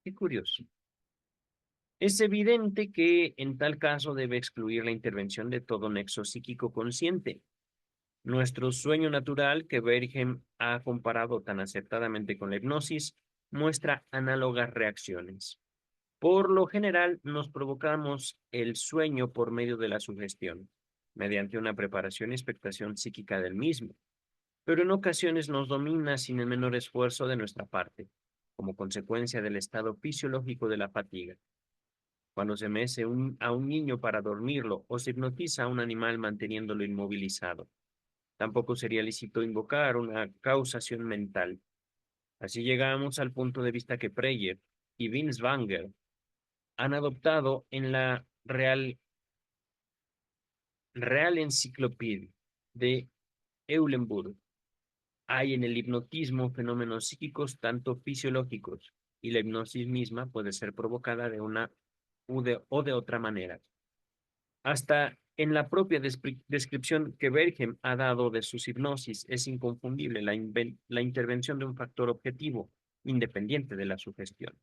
Qué curioso. Es evidente que en tal caso debe excluir la intervención de todo nexo psíquico consciente. Nuestro sueño natural, que Berghem ha comparado tan acertadamente con la hipnosis, muestra análogas reacciones. Por lo general, nos provocamos el sueño por medio de la sugestión, mediante una preparación y expectación psíquica del mismo, pero en ocasiones nos domina sin el menor esfuerzo de nuestra parte, como consecuencia del estado fisiológico de la fatiga. Cuando se mece a un niño para dormirlo o se hipnotiza a un animal manteniéndolo inmovilizado. Tampoco sería lícito invocar una causación mental. Así llegamos al punto de vista que Preyer y Binswanger han adoptado en la Real Enciclopedia de Eulenburg. Hay en el hipnotismo fenómenos psíquicos tanto fisiológicos, y la hipnosis misma puede ser provocada de una o de otra manera. Hasta En la propia descripción que Berghem ha dado de sus hipnosis es inconfundible la intervención de un factor objetivo, independiente de la sugestión.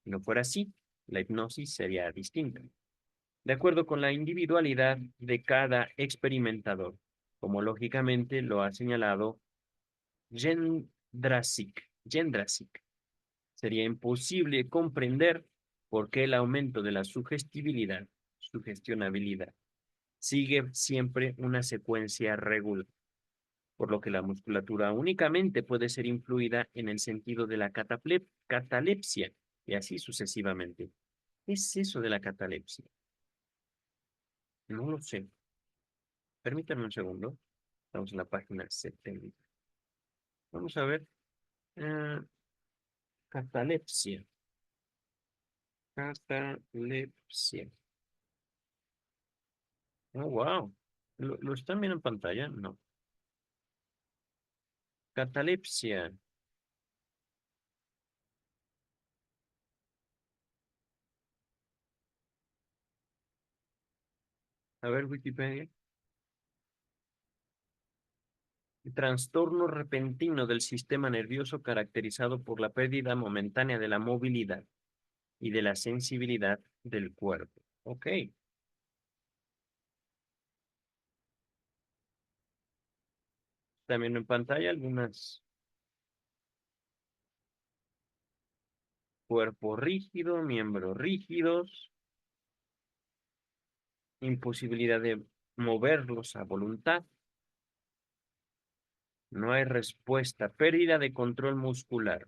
Si no fuera así, la hipnosis sería distinta, de acuerdo con la individualidad de cada experimentador, como lógicamente lo ha señalado Jendrasik. Sería imposible comprender por qué el aumento de la sugestionabilidad, sigue siempre una secuencia regular, por lo que la musculatura únicamente puede ser influida en el sentido de la catalepsia, y así sucesivamente. ¿Qué es eso de la catalepsia? No lo sé. Permítanme un segundo. Estamos en la página 70. Vamos a ver. eh, catalepsia. Catalepsia. Oh, wow. ¿Lo están viendo en pantalla? No. Catalepsia. A ver, Wikipedia. Trastorno repentino del sistema nervioso caracterizado por la pérdida momentánea de la movilidad y de la sensibilidad del cuerpo. Ok. También en pantalla algunas: cuerpo rígido, miembros rígidos, imposibilidad de moverlos a voluntad, no hay respuesta, pérdida de control muscular.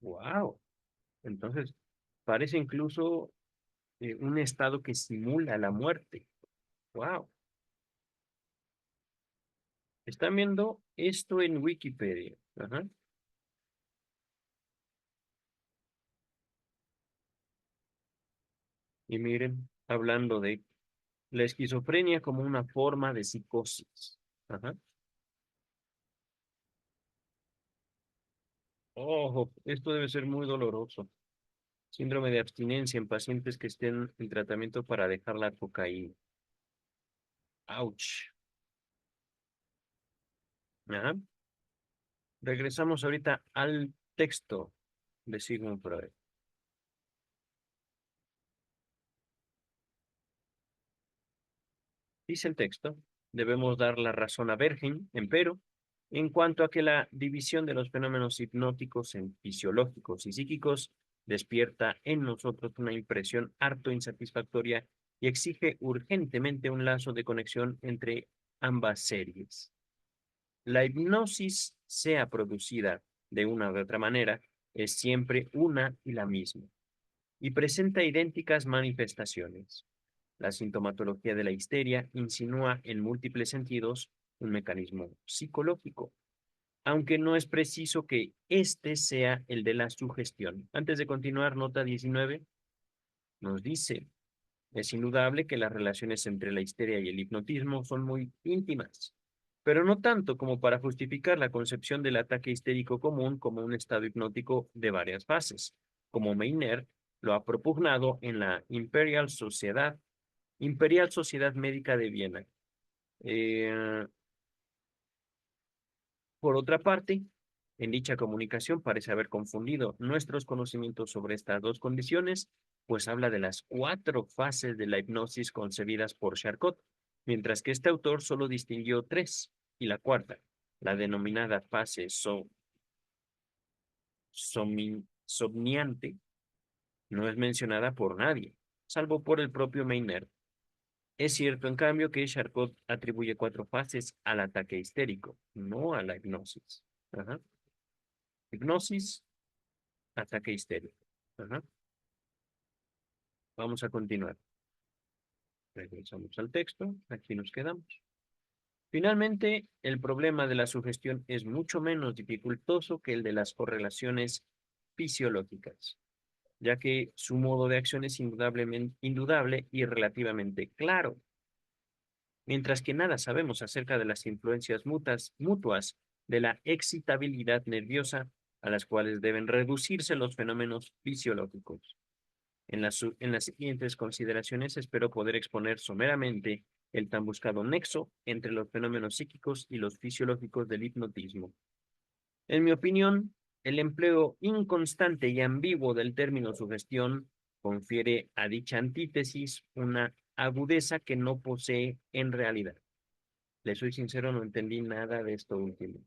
Wow. Entonces, parece incluso un estado que simula la muerte. Wow. Están viendo esto en Wikipedia. Ajá. Y miren, hablando de la esquizofrenia como una forma de psicosis. Ajá. Ojo, esto debe ser muy doloroso. Síndrome de abstinencia en pacientes que estén en tratamiento para dejar la cocaína. Ouch. Ajá. Regresamos ahorita al texto de Sigmund Freud. Dice el texto: debemos dar la razón a Bergen, empero, en cuanto a que la división de los fenómenos hipnóticos en fisiológicos y psíquicos despierta en nosotros una impresión harto insatisfactoria y exige urgentemente un lazo de conexión entre ambas series. La hipnosis, sea producida de una u otra manera, es siempre una y la misma, y presenta idénticas manifestaciones. La sintomatología de la histeria insinúa en múltiples sentidos un mecanismo psicológico, aunque no es preciso que este sea el de la sugestión. Antes de continuar, nota 19 nos dice: es indudable que las relaciones entre la histeria y el hipnotismo son muy íntimas, pero no tanto como para justificar la concepción del ataque histérico común como un estado hipnótico de varias fases, como Meiner lo ha propugnado en la Imperial Sociedad Médica de Viena. Eh, por otra parte, en dicha comunicación parece haber confundido nuestros conocimientos sobre estas dos condiciones, pues habla de las 4 fases de la hipnosis concebidas por Charcot, mientras que este autor solo distinguió 3, y la cuarta, la denominada fase somniante, no es mencionada por nadie, salvo por el propio Meiner. Es cierto, en cambio, que Charcot atribuye 4 fases al ataque histérico, no a la hipnosis. Ajá. Hipnosis, ataque histérico. Ajá. Vamos a continuar. Regresamos al texto. Aquí nos quedamos. Finalmente, el problema de la sugestión es mucho menos dificultoso que el de las correlaciones fisiológicas, ya que su modo de acción es indudable y relativamente claro. Mientras que nada sabemos acerca de las influencias mutuas de la excitabilidad nerviosa a las cuales deben reducirse los fenómenos fisiológicos. En las siguientes consideraciones espero poder exponer someramente el tan buscado nexo entre los fenómenos psíquicos y los fisiológicos del hipnotismo. En mi opinión, el empleo inconstante y ambiguo del término sugestión confiere a dicha antítesis una agudeza que no posee en realidad. Le soy sincero, no entendí nada de esto último.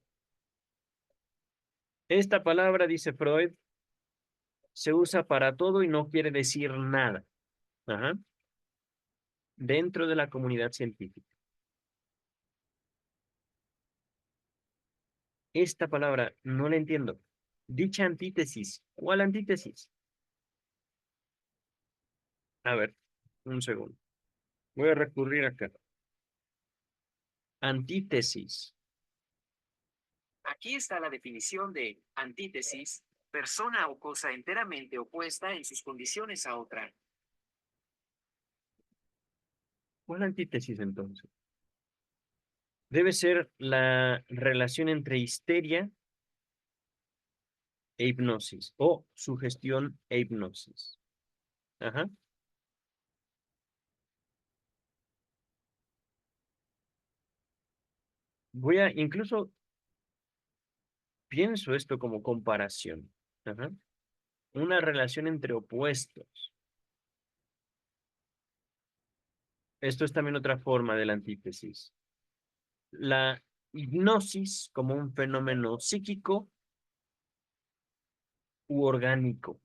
Esta palabra, dice Freud, se usa para todo y no quiere decir nada. Ajá. Dentro de la comunidad científica. Esta palabra no la entiendo. Dicha antítesis. ¿Cuál antítesis? A ver, un segundo. Voy a recurrir acá. Antítesis. Aquí está la definición de antítesis, persona o cosa enteramente opuesta en sus condiciones a otra. ¿Cuál antítesis entonces? Debe ser la relación entre histeria e hipnosis o sugestión e hipnosis. Ajá. Incluso pienso esto como comparación. Ajá. Una relación entre opuestos. Esto es también otra forma de la antítesis. La hipnosis como un fenómeno psíquico u orgánico.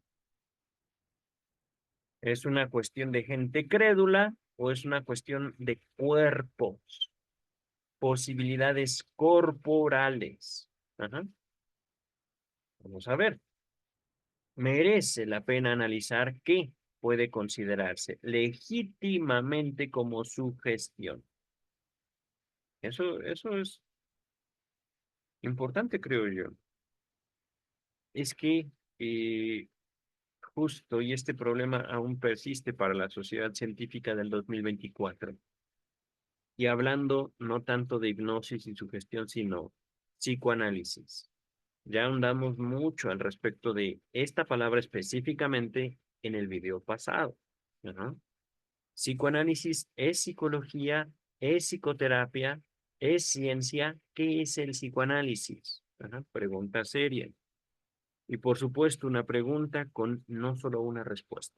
¿Es una cuestión de gente crédula o es una cuestión de cuerpos, posibilidades corporales? Ajá. Vamos a ver. Merece la pena analizar qué puede considerarse legítimamente como sugestión. Eso es importante, creo yo. Es que eh, justo, y este problema aún persiste para la sociedad científica del 2024. Y hablando no tanto de hipnosis y sugestión, sino psicoanálisis. Ya andamos mucho al respecto de esta palabra específicamente en el video pasado. Ajá. Psicoanálisis es psicología, es psicoterapia, es ciencia. ¿Qué es el psicoanálisis? Ajá. Pregunta seria. Y por supuesto, una pregunta con no solo una respuesta.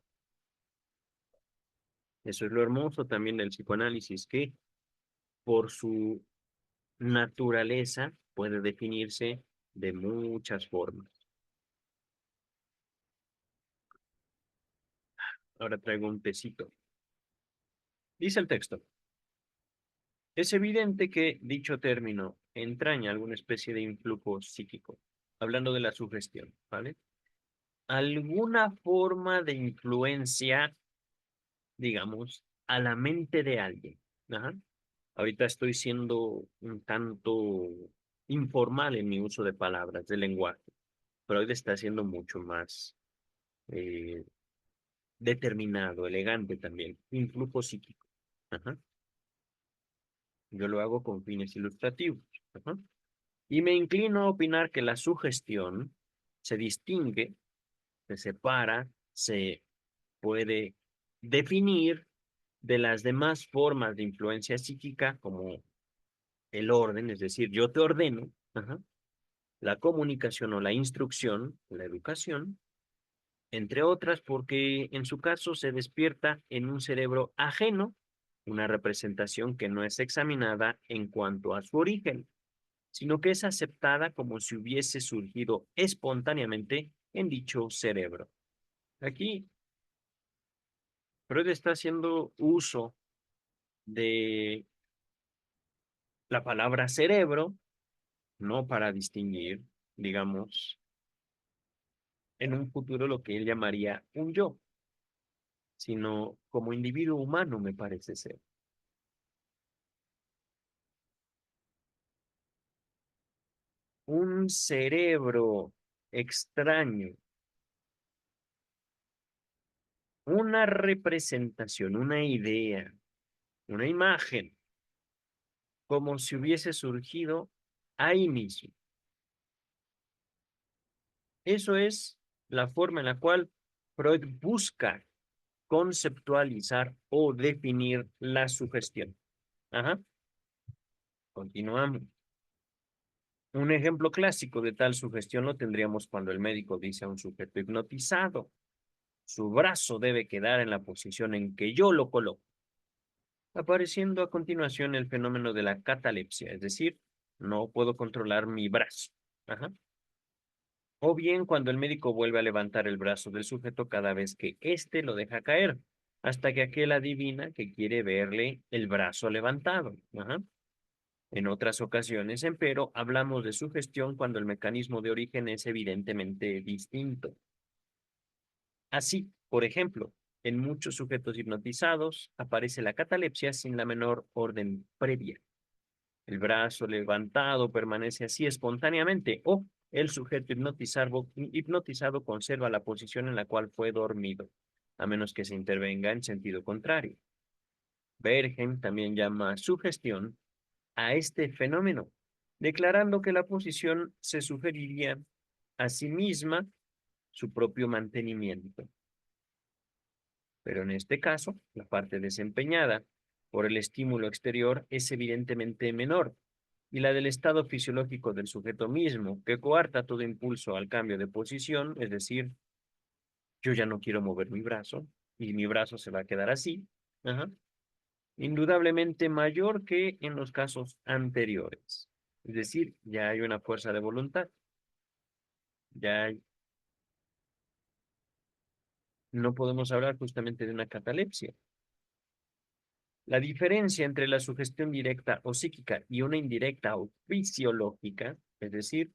Eso es lo hermoso también del psicoanálisis, que por su naturaleza puede definirse de muchas formas. Ahora traigo un tecito. Dice el texto. Es evidente que dicho término entraña alguna especie de influjo psíquico, hablando de la sugestión, ¿vale? Alguna forma de influencia, digamos, a la mente de alguien. Ajá. Ahorita estoy siendo un tanto informal en mi uso de palabras, de lenguaje. Freud está siendo mucho más eh, determinado, elegante también, influjo psíquico. Ajá. Yo lo hago con fines ilustrativos. Ajá. Y me inclino a opinar que la sugestión se distingue, se separa, se puede definir de las demás formas de influencia psíquica como el orden, es decir, yo te ordeno, ajá, la comunicación o la instrucción, la educación, entre otras, porque en su caso se despierta en un cerebro ajeno una representación que no es examinada en cuanto a su origen, sino que es aceptada como si hubiese surgido espontáneamente en dicho cerebro. Aquí, Freud está haciendo uso de la palabra cerebro, no para distinguir, digamos, en un futuro lo que él llamaría un yo, sino como individuo humano, me parece ser. Un cerebro extraño, una representación, una idea, una imagen, como si hubiese surgido ahí mismo. Eso es la forma en la cual Freud busca conceptualizar o definir la sugestión. Ajá. Continuamos. Un ejemplo clásico de tal sugestión lo tendríamos cuando el médico dice a un sujeto hipnotizado: su brazo debe quedar en la posición en que yo lo coloco, apareciendo a continuación el fenómeno de la catalepsia, es decir, no puedo controlar mi brazo. Ajá. O bien cuando el médico vuelve a levantar el brazo del sujeto cada vez que éste lo deja caer, hasta que aquel adivina que quiere verle el brazo levantado. Ajá. En otras ocasiones, empero, hablamos de sugestión cuando el mecanismo de origen es evidentemente distinto. Así, por ejemplo, en muchos sujetos hipnotizados aparece la catalepsia sin la menor orden previa. El brazo levantado permanece así espontáneamente o el sujeto hipnotizado conserva la posición en la cual fue dormido, a menos que se intervenga en sentido contrario. Bergen también llama sugestión a este fenómeno, declarando que la posición se sugeriría a sí misma su propio mantenimiento. Pero en este caso, la parte desempeñada por el estímulo exterior es evidentemente menor, y la del estado fisiológico del sujeto mismo, que coarta todo impulso al cambio de posición, es decir, yo ya no quiero mover mi brazo, y mi brazo se va a quedar así, ajá, indudablemente mayor que en los casos anteriores. Es decir, ya hay una fuerza de voluntad, ya hay- no podemos hablar justamente de una catalepsia. La diferencia entre la sugestión directa o psíquica y una indirecta o fisiológica, es decir,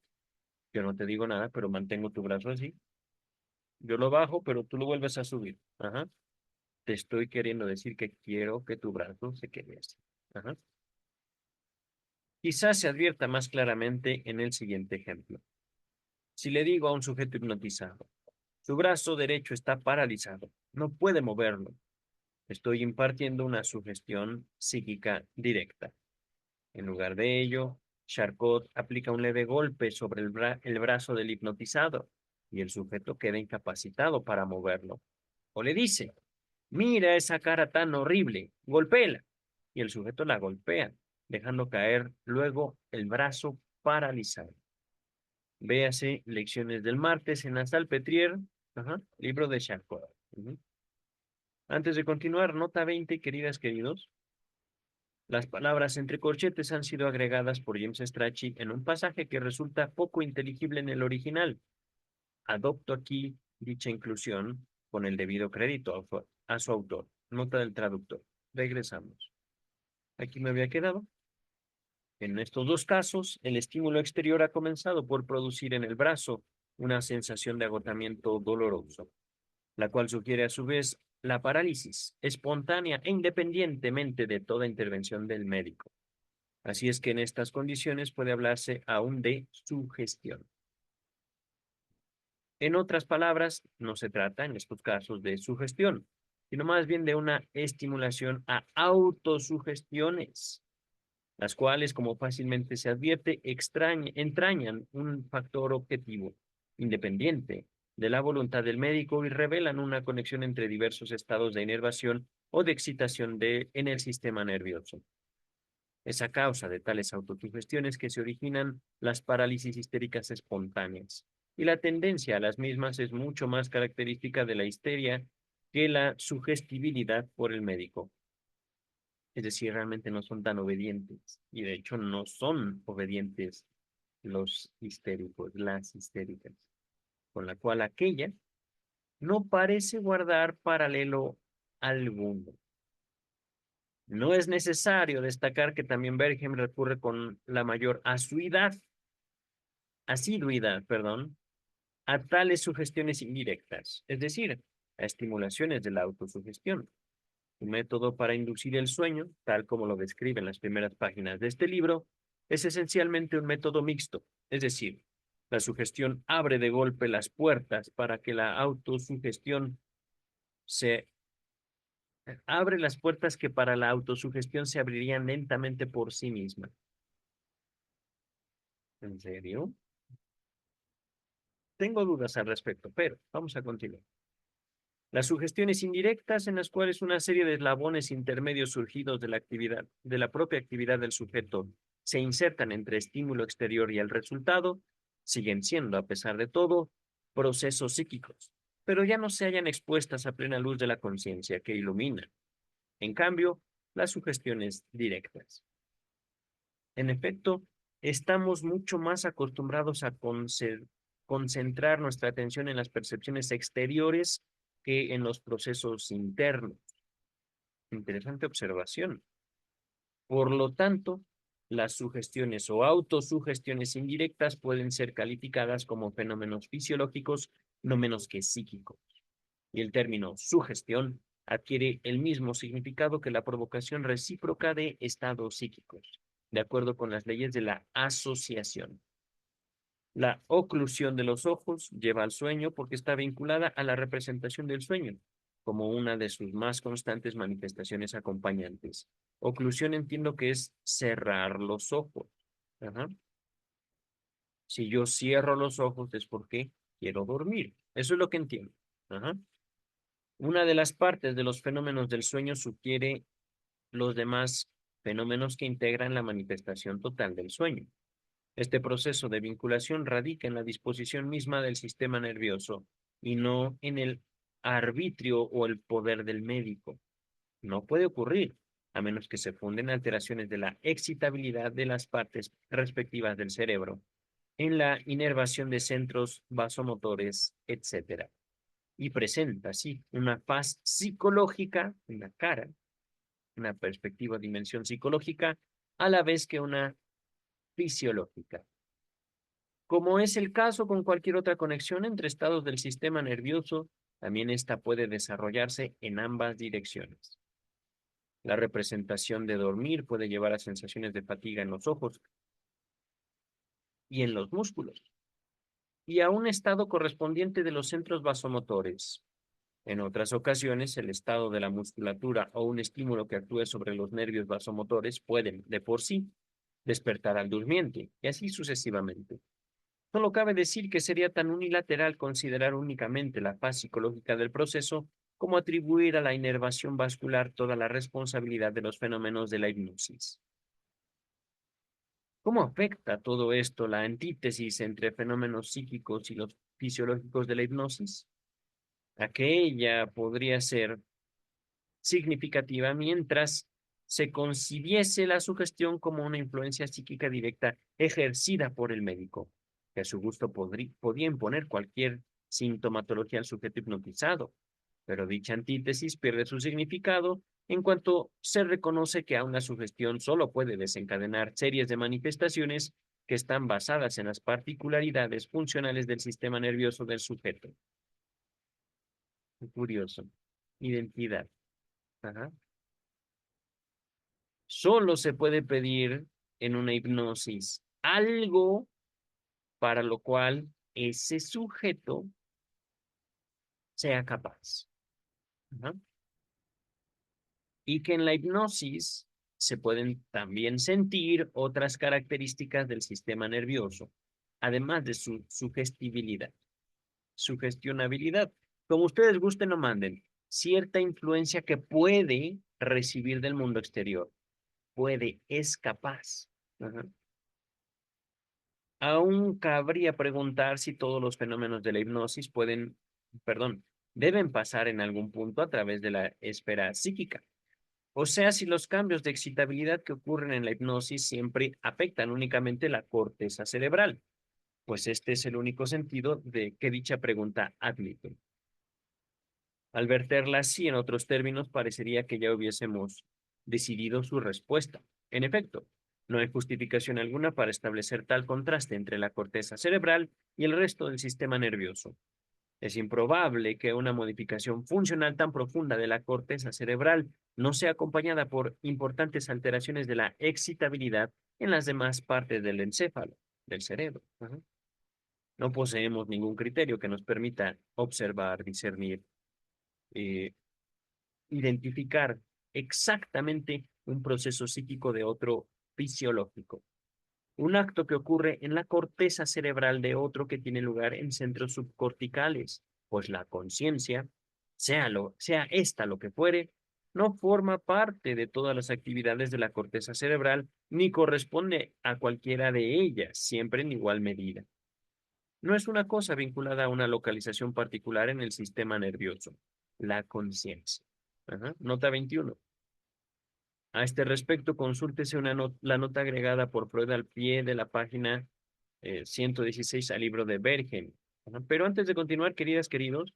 yo no te digo nada, pero mantengo tu brazo así, yo lo bajo, pero tú lo vuelves a subir. Ajá. Te estoy queriendo decir que quiero que tu brazo se quede así. Ajá. Quizás se advierta más claramente en el siguiente ejemplo. Si le digo a un sujeto hipnotizado, su brazo derecho está paralizado, no puede moverlo, estoy impartiendo una sugestión psíquica directa. En lugar de ello, Charcot aplica un leve golpe sobre el brazo del hipnotizado y el sujeto queda incapacitado para moverlo. O le dice: mira esa cara tan horrible, golpéala. Y el sujeto la golpea, dejando caer luego el brazo paralizado. Véase Lecciones del martes en la Salpêtrière, libro de Charcot. Antes de continuar, nota 20, queridas, queridos. Las palabras entre corchetes han sido agregadas por James Strachey en un pasaje que resulta poco inteligible en el original. Adopto aquí dicha inclusión con el debido crédito a su autor. Nota del traductor. Regresamos. Aquí me había quedado. En estos dos casos, el estímulo exterior ha comenzado por producir en el brazo una sensación de agotamiento doloroso, la cual sugiere a su vez la parálisis espontánea e independientemente de toda intervención del médico. Así es que en estas condiciones puede hablarse aún de sugestión. En otras palabras, no se trata en estos casos de sugestión, sino más bien de una estimulación a autosugestiones, las cuales, como fácilmente se advierte, entrañan un factor objetivo, independiente de la voluntad del médico y revelan una conexión entre diversos estados de inervación o de excitación en el sistema nervioso. Es a causa de tales autosugestiones que se originan las parálisis histéricas espontáneas, y la tendencia a las mismas es mucho más característica de la histeria que la sugestibilidad por el médico. Es decir, realmente no son tan obedientes, y de hecho no son obedientes los histéricos, las histéricas, con la cual aquella no parece guardar paralelo alguno. No es necesario destacar que también Berghem recurre con la mayor asiduidad, a tales sugestiones indirectas, es decir, a estimulaciones de la autosugestión. Un método para inducir el sueño, tal como lo describe en las primeras páginas de este libro, es esencialmente un método mixto, es decir, la sugestión abre de golpe las puertas para que la autosugestión se abre las puertas que para la autosugestión se abrirían lentamente por sí misma. ¿En serio? Tengo dudas al respecto, pero vamos a continuar. Las sugestiones indirectas, en las cuales una serie de eslabones intermedios surgidos de la actividad, de la propia actividad del sujeto, se insertan entre estímulo exterior y el resultado, siguen siendo, a pesar de todo, procesos psíquicos, pero ya no se hallan expuestas a plena luz de la conciencia que ilumina. En cambio, las sugestiones directas. En efecto, estamos mucho más acostumbrados a concentrar nuestra atención en las percepciones exteriores que en los procesos internos. Interesante observación. Por lo tanto, las sugestiones o autosugestiones indirectas pueden ser calificadas como fenómenos fisiológicos no menos que psíquicos. Y el término sugestión adquiere el mismo significado que la provocación recíproca de estados psíquicos, de acuerdo con las leyes de la asociación. La oclusión de los ojos lleva al sueño porque está vinculada a la representación del sueño, como una de sus más constantes manifestaciones acompañantes. Oclusión entiendo que es cerrar los ojos. Ajá. Si yo cierro los ojos es porque quiero dormir. Eso es lo que entiendo. Ajá. Una de las partes de los fenómenos del sueño sugiere los demás fenómenos que integran la manifestación total del sueño. Este proceso de vinculación radica en la disposición misma del sistema nervioso y no en el arbitrio o el poder del médico. No puede ocurrir, a menos que se funden alteraciones de la excitabilidad de las partes respectivas del cerebro, en la inervación de centros vasomotores, etc. Y presenta así una faz psicológica en la cara, una perspectiva, dimensión psicológica, a la vez que una fisiológica. Como es el caso con cualquier otra conexión entre estados del sistema nervioso, también esta puede desarrollarse en ambas direcciones. La representación de dormir puede llevar a sensaciones de fatiga en los ojos y en los músculos, y a un estado correspondiente de los centros vasomotores. En otras ocasiones, el estado de la musculatura o un estímulo que actúe sobre los nervios vasomotores pueden, de por sí, despertar al durmiente, y así sucesivamente. Solo cabe decir que sería tan unilateral considerar únicamente la faz psicológica del proceso como atribuir a la inervación vascular toda la responsabilidad de los fenómenos de la hipnosis. ¿Cómo afecta todo esto la antítesis entre fenómenos psíquicos y los fisiológicos de la hipnosis? Aquella podría ser significativa mientras se concibiese la sugestión como una influencia psíquica directa ejercida por el médico, que a su gusto podía imponer cualquier sintomatología al sujeto hipnotizado, pero dicha antítesis pierde su significado en cuanto se reconoce que a una sugestión solo puede desencadenar series de manifestaciones que están basadas en las particularidades funcionales del sistema nervioso del sujeto. Curioso. Identidad. Ajá. Solo se puede pedir en una hipnosis algo para lo cual ese sujeto sea capaz. Ajá. Y que en la hipnosis se pueden también sentir otras características del sistema nervioso, además de su sugestibilidad, sugestionabilidad. Como ustedes gusten o manden, cierta influencia que puede recibir del mundo exterior. Puede, es capaz. Ajá. Aún cabría preguntar si todos los fenómenos de la hipnosis deben pasar en algún punto a través de la esfera psíquica. O sea, si los cambios de excitabilidad que ocurren en la hipnosis siempre afectan únicamente la corteza cerebral, pues este es el único sentido de que dicha pregunta admite. Al verterla así, en otros términos, parecería que ya hubiésemos decidido su respuesta. En efecto, no hay justificación alguna para establecer tal contraste entre la corteza cerebral y el resto del sistema nervioso. Es improbable que una modificación funcional tan profunda de la corteza cerebral no sea acompañada por importantes alteraciones de la excitabilidad en las demás partes del encéfalo, del cerebro. Ajá. No poseemos ningún criterio que nos permita observar, discernir, eh, identificar exactamente un proceso psíquico de otro fisiológico. Un acto que ocurre en la corteza cerebral de otro que tiene lugar en centros subcorticales, pues la conciencia sea esta lo que fuere, no forma parte de todas las actividades de la corteza cerebral ni corresponde a cualquiera de ellas, siempre en igual medida. No es una cosa vinculada a una localización particular en el sistema nervioso, la conciencia. Nota 21. A este respecto, consúltese la nota agregada por Freud al pie de la página 116 al libro de Bergen. Pero antes de continuar, queridas, queridos,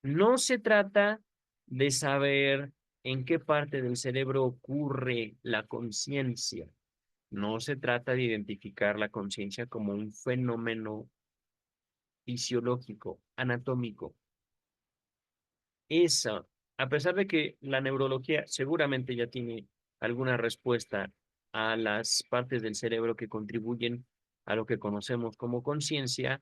no se trata de saber en qué parte del cerebro ocurre la conciencia. No se trata de identificar la conciencia como un fenómeno fisiológico, anatómico. Esa, a pesar de que la neurología seguramente ya tiene alguna respuesta a las partes del cerebro que contribuyen a lo que conocemos como conciencia,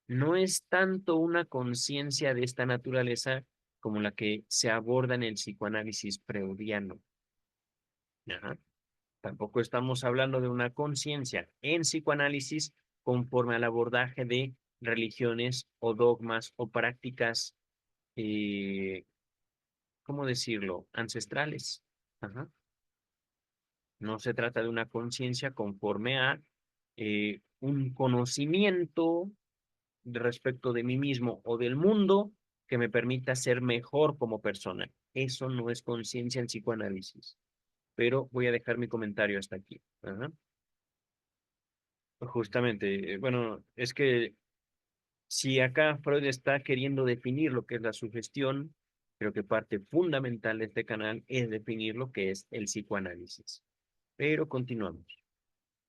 no es tanto una conciencia de esta naturaleza como la que se aborda en el psicoanálisis freudiano. Ajá. Tampoco estamos hablando de una conciencia en psicoanálisis conforme al abordaje de religiones o dogmas o prácticas, ¿cómo decirlo?, ancestrales. Ajá. No se trata de una conciencia conforme a un conocimiento respecto de mí mismo o del mundo que me permita ser mejor como persona. Eso no es conciencia en psicoanálisis. Pero voy a dejar mi comentario hasta aquí. Ajá. Justamente, bueno, es que si acá Freud está queriendo definir lo que es la sugestión, creo que parte fundamental de este canal es definir lo que es el psicoanálisis. Pero continuamos.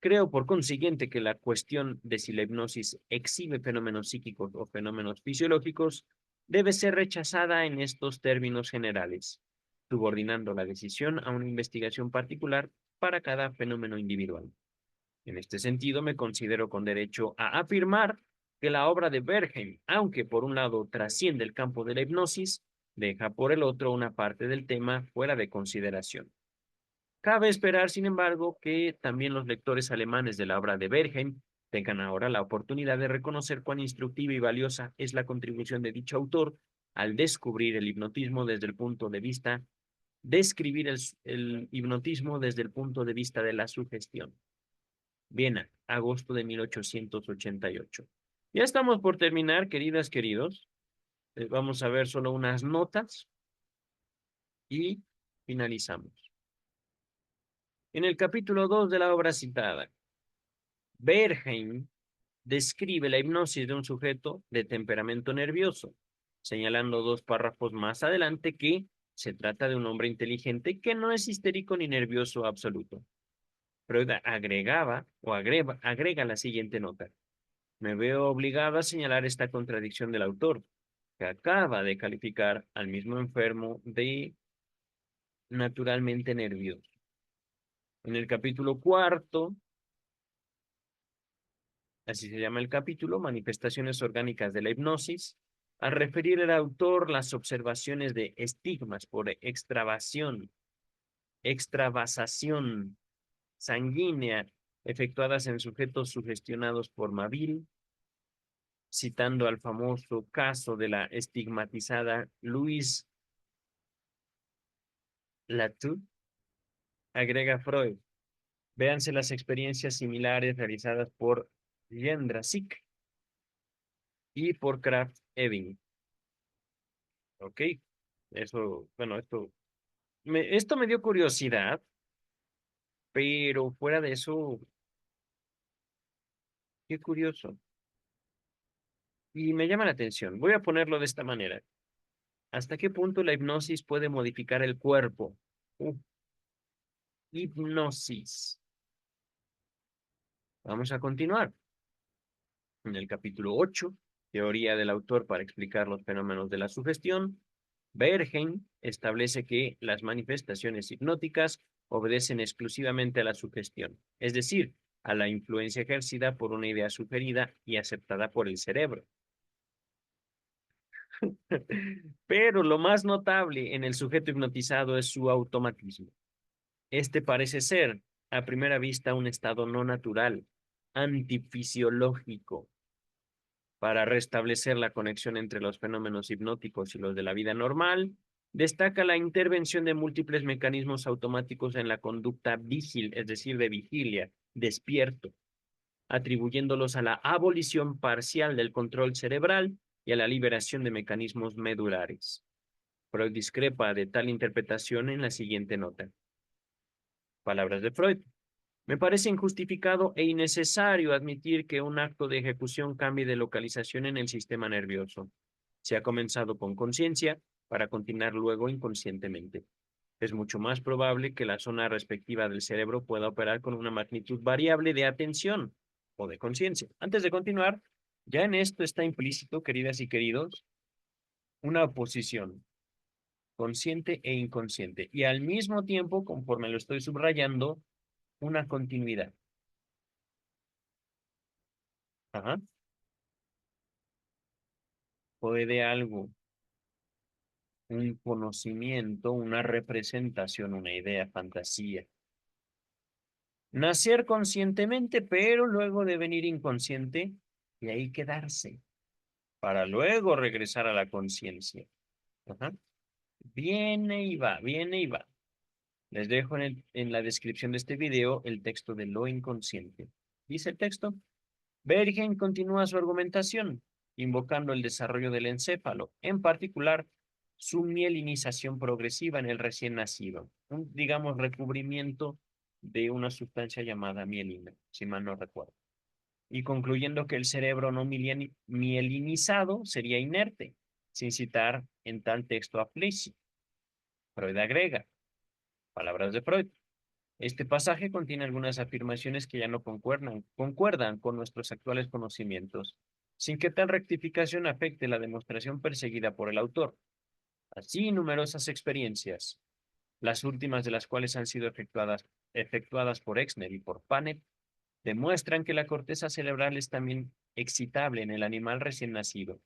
Creo, por consiguiente, que la cuestión de si la hipnosis exhibe fenómenos psíquicos o fenómenos fisiológicos debe ser rechazada en estos términos generales, subordinando la decisión a una investigación particular para cada fenómeno individual. En este sentido, me considero con derecho a afirmar que la obra de Bergheim, aunque por un lado trasciende el campo de la hipnosis, deja por el otro una parte del tema fuera de consideración. Cabe esperar, sin embargo, que también los lectores alemanes de la obra de Bergheim tengan ahora la oportunidad de reconocer cuán instructiva y valiosa es la contribución de dicho autor al descubrir el hipnotismo desde el punto de vista, describir el hipnotismo desde el punto de vista de la sugestión. Viena, agosto de 1888. Ya estamos por terminar, queridas, queridos. Vamos a ver solo unas notas y finalizamos. En el capítulo 2 de la obra citada, Bergheim describe la hipnosis de un sujeto de temperamento nervioso, señalando 2 párrafos más adelante que se trata de un hombre inteligente que no es histérico ni nervioso absoluto. Freud agrega la siguiente nota. Me veo obligado a señalar esta contradicción del autor, que acaba de calificar al mismo enfermo de naturalmente nervioso. En el capítulo 4, así se llama el capítulo, Manifestaciones orgánicas de la hipnosis, al referir el autor las observaciones de estigmas por extravasación sanguínea efectuadas en sujetos sugestionados por Mabille, citando al famoso caso de la estigmatizada Louise Latour, agrega Freud. Véanse las experiencias similares realizadas por Jędrusik y por Kraft-Ebing. Ok, eso, bueno, esto me dio curiosidad, pero fuera de eso, qué curioso. Y me llama la atención. Voy a ponerlo de esta manera. ¿Hasta qué punto la hipnosis puede modificar el cuerpo? Hipnosis. Vamos a continuar. En el capítulo 8, teoría del autor para explicar los fenómenos de la sugestión, Bergheim establece que las manifestaciones hipnóticas obedecen exclusivamente a la sugestión, es decir, a la influencia ejercida por una idea sugerida y aceptada por el cerebro. Pero lo más notable en el sujeto hipnotizado es su automatismo. Este parece ser, a primera vista, un estado no natural, antifisiológico. Para restablecer la conexión entre los fenómenos hipnóticos y los de la vida normal, destaca la intervención de múltiples mecanismos automáticos en la conducta vigil, es decir, de vigilia, despierto, atribuyéndolos a la abolición parcial del control cerebral y a la liberación de mecanismos medulares. Freud discrepa de tal interpretación en la siguiente nota. Palabras de Freud. Me parece injustificado e innecesario admitir que un acto de ejecución cambie de localización en el sistema nervioso. Se ha comenzado con conciencia para continuar luego inconscientemente. Es mucho más probable que la zona respectiva del cerebro pueda operar con una magnitud variable de atención o de conciencia. Antes de continuar, ya en esto está implícito, queridas y queridos, una oposición consciente e inconsciente. Y al mismo tiempo, conforme lo estoy subrayando, una continuidad. Ajá. Puede algo, un conocimiento, una representación, una idea, fantasía. Nacer conscientemente, pero luego devenir inconsciente y ahí quedarse, para luego regresar a la conciencia. Ajá. Viene y va, viene y va. Les dejo en la descripción de este video el texto de lo inconsciente. Dice el texto, Bergen continúa su argumentación, invocando el desarrollo del encéfalo, en particular su mielinización progresiva en el recién nacido, un, digamos, recubrimiento de una sustancia llamada mielina, si mal no recuerdo, y concluyendo que el cerebro no mielinizado sería inerte, sin citar en tal texto a Plessy. Freud agrega, palabras de Freud, este pasaje contiene algunas afirmaciones que ya no concuerdan con nuestros actuales conocimientos, sin que tal rectificación afecte la demostración perseguida por el autor. Así, numerosas experiencias, las últimas de las cuales han sido efectuadas por Exner y por Panet, demuestran que la corteza cerebral es también excitable en el animal recién nacido.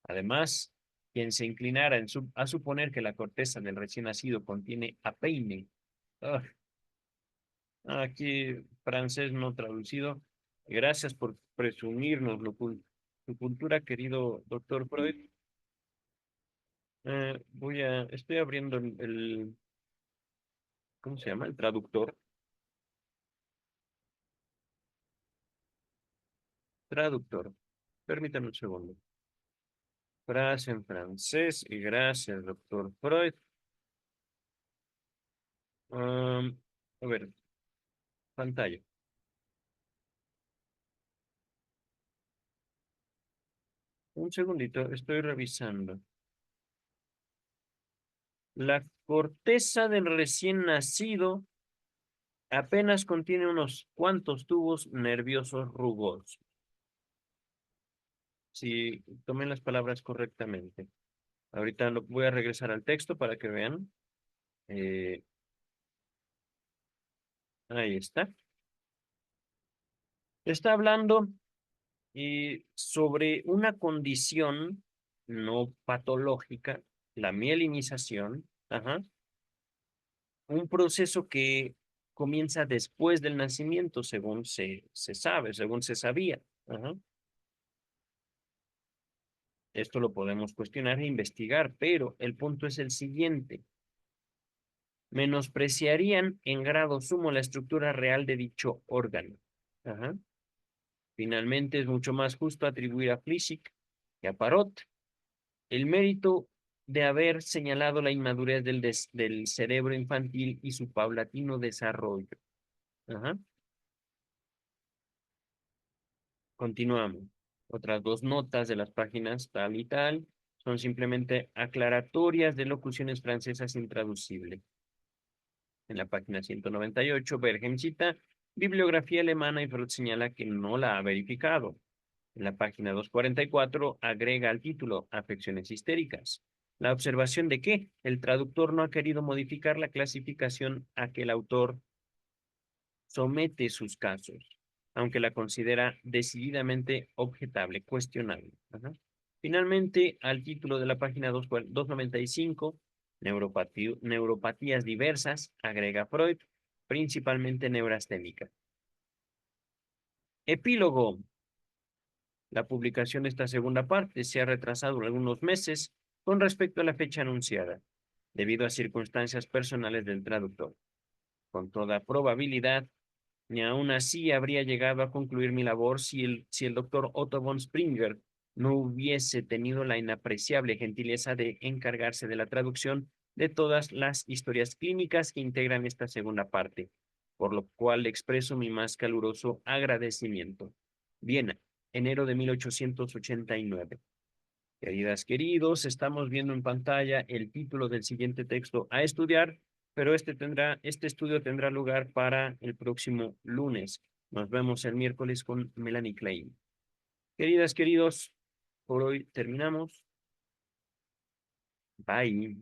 Además, quien se inclinara a suponer que la corteza del recién nacido contiene apeine, aquí francés no traducido. Gracias por presumirnos tu cultura, querido doctor Freud. Estoy abriendo ¿cómo se llama? El traductor. Traductor. Permítame un segundo. Frase en francés y gracias, doctor Freud. A ver, pantalla. Un segundito, estoy revisando. La corteza del recién nacido apenas contiene unos cuantos tubos nerviosos rugosos. Si tomen las palabras correctamente. Ahorita voy a regresar al texto para que vean. Eh, ahí está. Está hablando sobre una condición no patológica, la mielinización, ajá, un proceso que comienza después del nacimiento, según se sabe, según se sabía. Ajá. Esto lo podemos cuestionar e investigar, pero el punto es el siguiente. Menospreciarían en grado sumo la estructura real de dicho órgano. Ajá. Finalmente, es mucho más justo atribuir a Flissig y a Parot el mérito de haber señalado la inmadurez del cerebro infantil y su paulatino desarrollo. Ajá. Continuamos. Otras dos notas de las páginas tal y tal son simplemente aclaratorias de locuciones francesas intraducibles. En la página 198, Berghem cita bibliografía alemana y Freud señala que no la ha verificado. En la página 244 agrega al título Afecciones histéricas. La observación de que el traductor no ha querido modificar la clasificación a que el autor somete sus casos, aunque la considera decididamente objetable, cuestionable. Ajá. Finalmente, al título de la página 295, neuropatías diversas, agrega Freud, principalmente neurasténica. Epílogo. La publicación de esta segunda parte se ha retrasado algunos meses con respecto a la fecha anunciada, debido a circunstancias personales del traductor. Con toda probabilidad, ni aun así habría llegado a concluir mi labor si el doctor Otto von Springer no hubiese tenido la inapreciable gentileza de encargarse de la traducción de todas las historias clínicas que integran esta segunda parte, por lo cual le expreso mi más caluroso agradecimiento. Viena, enero de 1889. Queridas, queridos, estamos viendo en pantalla el título del siguiente texto a estudiar, pero este estudio tendrá lugar para el próximo lunes. Nos vemos el miércoles con Melanie Klein. Queridas, queridos, por hoy terminamos. Bye.